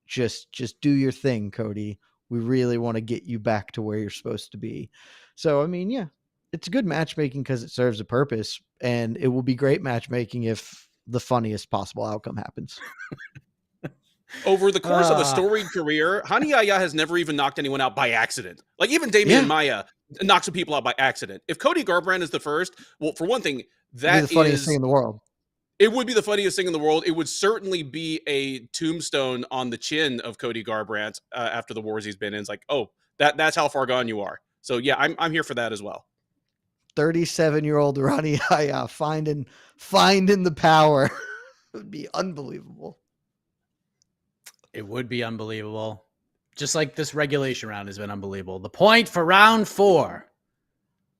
just do your thing, Cody. We really want to get you back to where you're supposed to be. So, yeah, it's good matchmaking because it serves a purpose, and it will be great matchmaking if the funniest possible outcome happens. Over the course of a storied career, Ronnie Yahya has never even knocked anyone out by accident. Like, even Damian Maia knocks some people out by accident. If Cody Garbrandt is the first, well, for one thing, that is the funniest thing in the world. It would be the funniest thing in the world. It would certainly be a tombstone on the chin of Cody Garbrandt after the wars he's been in. It's like, oh, that's how far gone you are. So yeah, I'm here for that as well. 37-year-old Ronnie Yahya finding the power. It would be unbelievable. It would be unbelievable. Just like this regulation round has been unbelievable. The point for round 4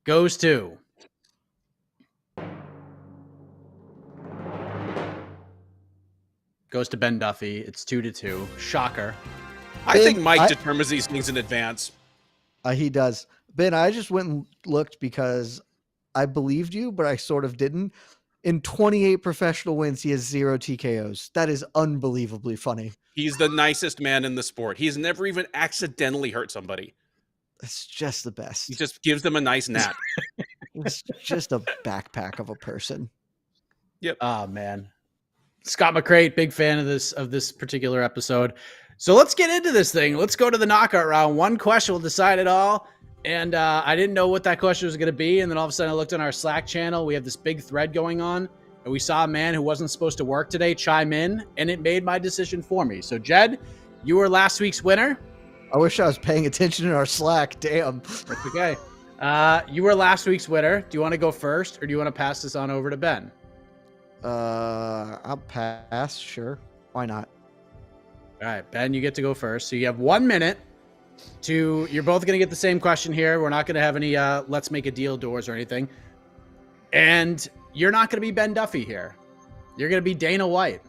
goes to Ben Duffy. It's 2-2. Shocker. I think Mike determines these things in advance. He does. Ben, I just went and looked because I believed you, but I sort of didn't. In 28 professional wins, he has 0 TKOs. That is unbelievably funny. He's the nicest man in the sport. He's never even accidentally hurt somebody. It's just the best. He just gives them a nice nap. It's just a backpack of a person. Yep. Oh, man. Scott McCrate, big fan of this particular episode. So let's get into this thing. Let's go to the knockout round. One question will decide it all. And I didn't know what that question was going to be. And then all of a sudden I looked on our Slack channel. We have this big thread going on. and we saw a man who wasn't supposed to work today chime in, and it made my decision for me. So, Jed, you were last week's winner. I wish I was paying attention in our Slack. Damn. That's okay. You were last week's winner. Do you want to go first, or do you want to pass this on over to Ben? I'll pass. Sure. Why not? All right, Ben, you get to go first. So you have 1 minute you're both going to get the same question here. We're not going to have any let's make a deal doors or anything. And you're not going to be Ben Duffy here. You're going to be Dana White.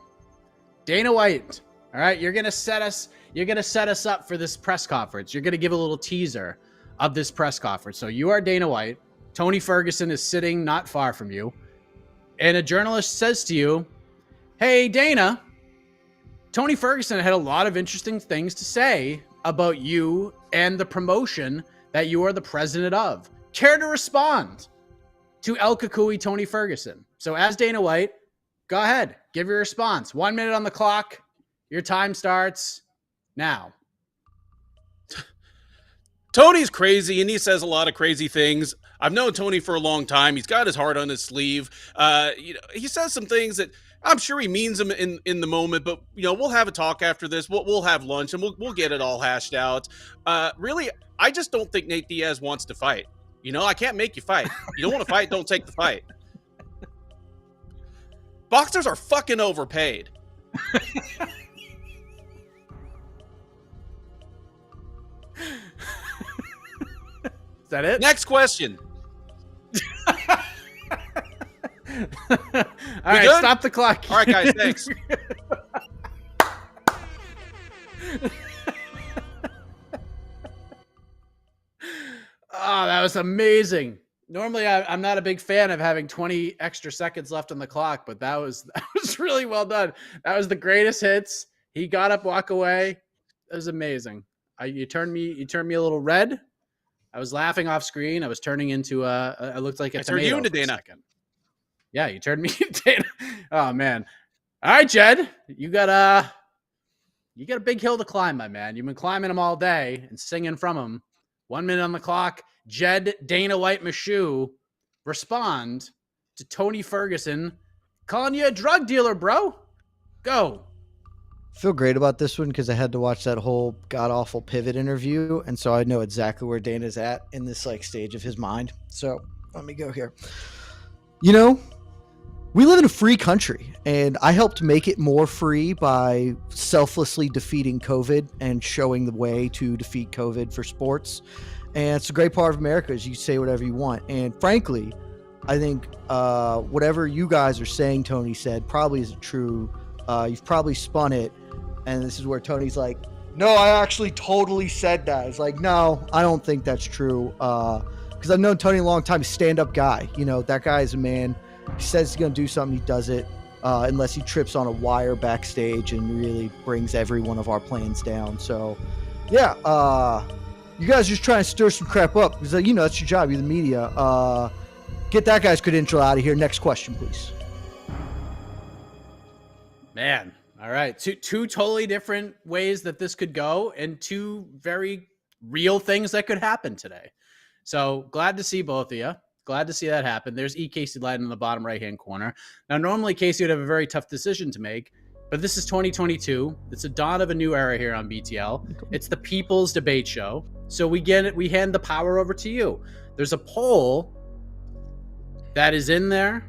Dana White. All right, you're going to set us up for this press conference. You're going to give a little teaser of this press conference. So you are Dana White. Tony Ferguson is sitting not far from you. And a journalist says to you, "Hey, Dana, Tony Ferguson had a lot of interesting things to say about you and the promotion that you are the president of. Care to respond to El Kukui Tony Ferguson?" So as Dana White, go ahead, give your response. 1 minute on the clock. Your time starts now. Tony's crazy, and he says a lot of crazy things. I've known Tony for a long time. He's got his heart on his sleeve. He says some things that I'm sure he means them in the moment, but we'll have a talk after this. We'll have lunch and we'll get it all hashed out. Really, I just don't think Nate Diaz wants to fight. I can't make you fight. You don't want to fight, don't take the fight. Boxers are fucking overpaid. Is that it? Next question. All right, good? stop the clock. All right, guys, thanks. Oh, that was amazing. Normally, I'm not a big fan of having 20 extra seconds left on the clock, but that was really well done. That was the greatest hits. He got up, walk away. It was amazing. You turned me a little red. I was laughing off screen. I was turning into I looked like a tomato. I turned you into for a Dana. second. Yeah, you turned me into Dana. Oh man. All right, Jed, you got a big hill to climb, my man. You've been climbing them all day and singing from them. 1 minute on the clock. Jed, Dana White, Meshew, respond to Tony Ferguson calling you a drug dealer, bro. Go. Feel great about this one because I had to watch that whole god-awful pivot interview, and so I know exactly where Dana's at in this stage of his mind. So let me go here. We live in a free country, and I helped make it more free by selflessly defeating COVID and showing the way to defeat COVID for sports. And it's a great part of America is you say whatever you want. And frankly, I think whatever you guys are saying Tony said probably isn't true. You've probably spun it. And this is where Tony's like, "No, I actually totally said that." It's like, no, I don't think that's true. Because I've known Tony a long time. He's a stand-up guy. That guy is a man. He says he's going to do something, he does it, unless he trips on a wire backstage and really brings every one of our plans down. So, yeah, you guys just trying to stir some crap up because, that's your job. You're the media. Get that guy's credential out of here. Next question, please. Man. All right. Two totally different ways that this could go and two very real things that could happen today. So glad to see both of you. Glad to see that happen. There's Casey Lighton in the bottom right-hand corner. Now, normally Casey would have a very tough decision to make, but this is 2022. It's a dawn of a new era here on BTL. It's the People's Debate Show. So we hand the power over to you. There's a poll that is in there.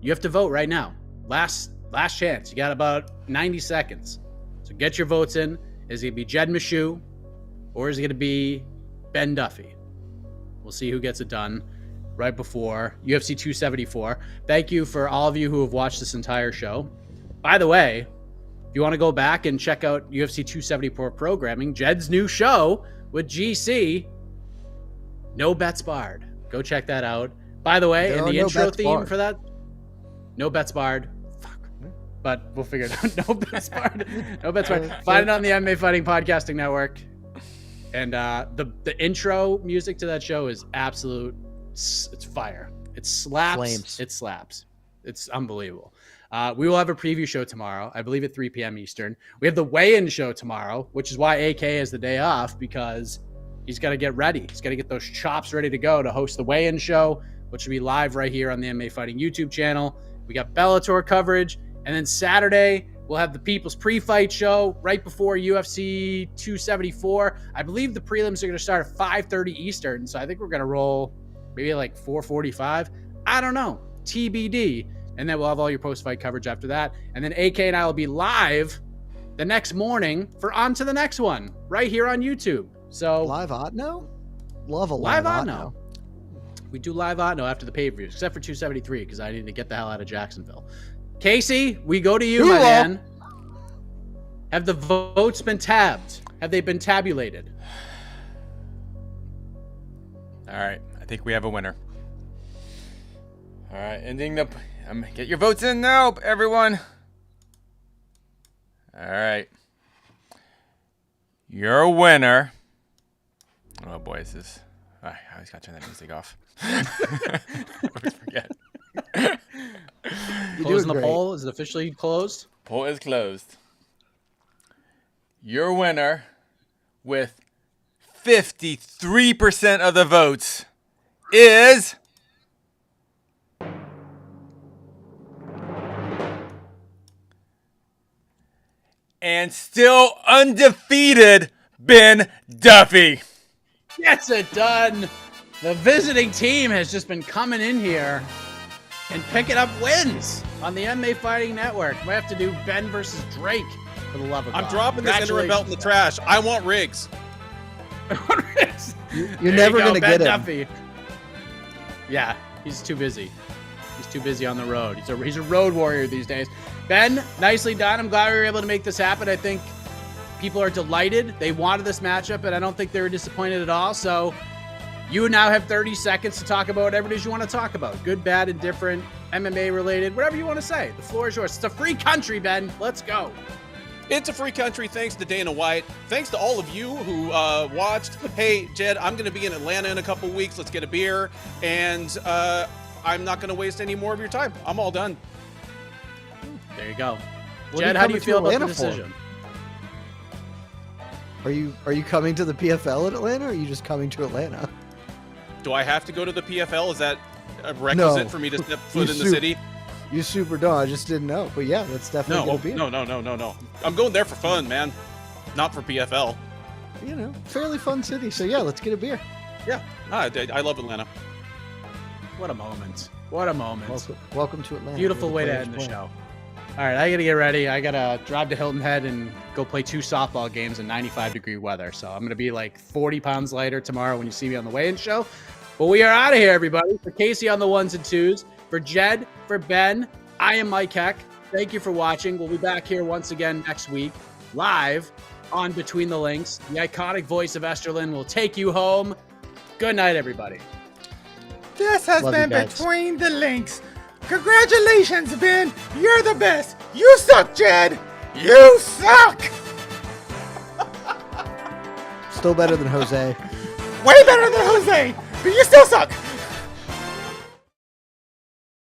You have to vote right now. Last chance. You got about 90 seconds. So get your votes in. Is it going to be Jed Meshew or is it going to be Ben Duffy? We'll see who gets it done right before UFC 274. Thank you for all of you who have watched this entire show. By the way, if you want to go back and check out UFC 274 programming, Jed's new show with GC, No Bets Barred. Go check that out. By the way, in the intro theme for that, No Bets Barred. But we'll figure it out. No Bets Barred. No Bets Barred. Find it on the MMA Fighting Podcasting Network. And the intro music to that show is absolute. It's fire. It slaps. Flames. It slaps. It's unbelievable. We will have a preview show tomorrow, I believe at 3 p.m. Eastern. We have the weigh-in show tomorrow, which is why AK has the day off because he's got to get ready. He's got to get those chops ready to go to host the weigh-in show, which will be live right here on the MMA Fighting YouTube channel. We got Bellator coverage. And then Saturday, we'll have the People's Pre-Fight Show right before UFC 274. I believe the prelims are going to start at 5:30 Eastern. So I think we're going to roll maybe like 4:45. I don't know. TBD. And then we'll have all your post-fight coverage after that. And then AK and I will be live the next morning for On to the Next One right here on YouTube. So live Otno? Love a live live Otno. We do live Otno after the pay-per-views, except for 273 because I need to get the hell out of Jacksonville. Casey, we go to you, my man. Have the votes been tabbed? Have they been tabulated? All right, I think we have a winner. All right, ending the... get your votes in now, everyone. All right. Your winner... Oh, boy, this is... I always got to turn that music off. I always forget. Closing the poll. Is it officially closed? Poll is closed. Your winner with 53% of the votes is... and still undefeated, Ben Duffy. Gets it done. The visiting team has just been coming in here and picking up wins on the MMA Fighting Network. We have to do Ben versus Drake for the love of God. I'm dropping this interim belt in the trash. I want Riggs. You're never going to get him. Duffy. Yeah, he's too busy. He's too busy on the road. He's a road warrior these days. Ben, nicely done. I'm glad we were able to make this happen. I think people are delighted. They wanted this matchup, and I don't think they were disappointed at all. So you now have 30 seconds to talk about whatever it is you want to talk about. Good, bad, indifferent, MMA related, whatever you want to say. The floor is yours. It's a free country, Ben. Let's go. It's a free country. Thanks to Dana White. Thanks to all of you who watched. Hey, Jed, I'm going to be in Atlanta in a couple weeks. Let's get a beer. And I'm not going to waste any more of your time. I'm all done. There you go. Jed, how do you feel about the decision? Are you coming to the PFL in Atlanta, or are you just coming to Atlanta? Do I have to go to the PFL? Is that a requisite for me to step foot in the city? You super don't. I just didn't know. But yeah, that's definitely going to be it. No. I'm going there for fun, man. Not for PFL. You know, fairly fun city. So yeah, let's get a beer. Yeah. I love Atlanta. What a moment. What a moment. Welcome to Atlanta. Beautiful way to end the show. All right, I got to get ready. I got to drive to Hilton Head and go play 2 softball games in 95-degree weather. So I'm going to be like 40 pounds lighter tomorrow when you see me on the weigh-in show. But we are out of here, everybody. For Casey on the ones and twos, for Jed, for Ben, I am Mike Heck. Thank you for watching. We'll be back here once again next week, live on Between the Links. The iconic voice of Esterlin will take you home. Good night, everybody. This has been Between the Links. Congratulations, Ben. You're the best. You suck, Jed. You suck. Still better than Jose. Way better than Jose, but you still suck.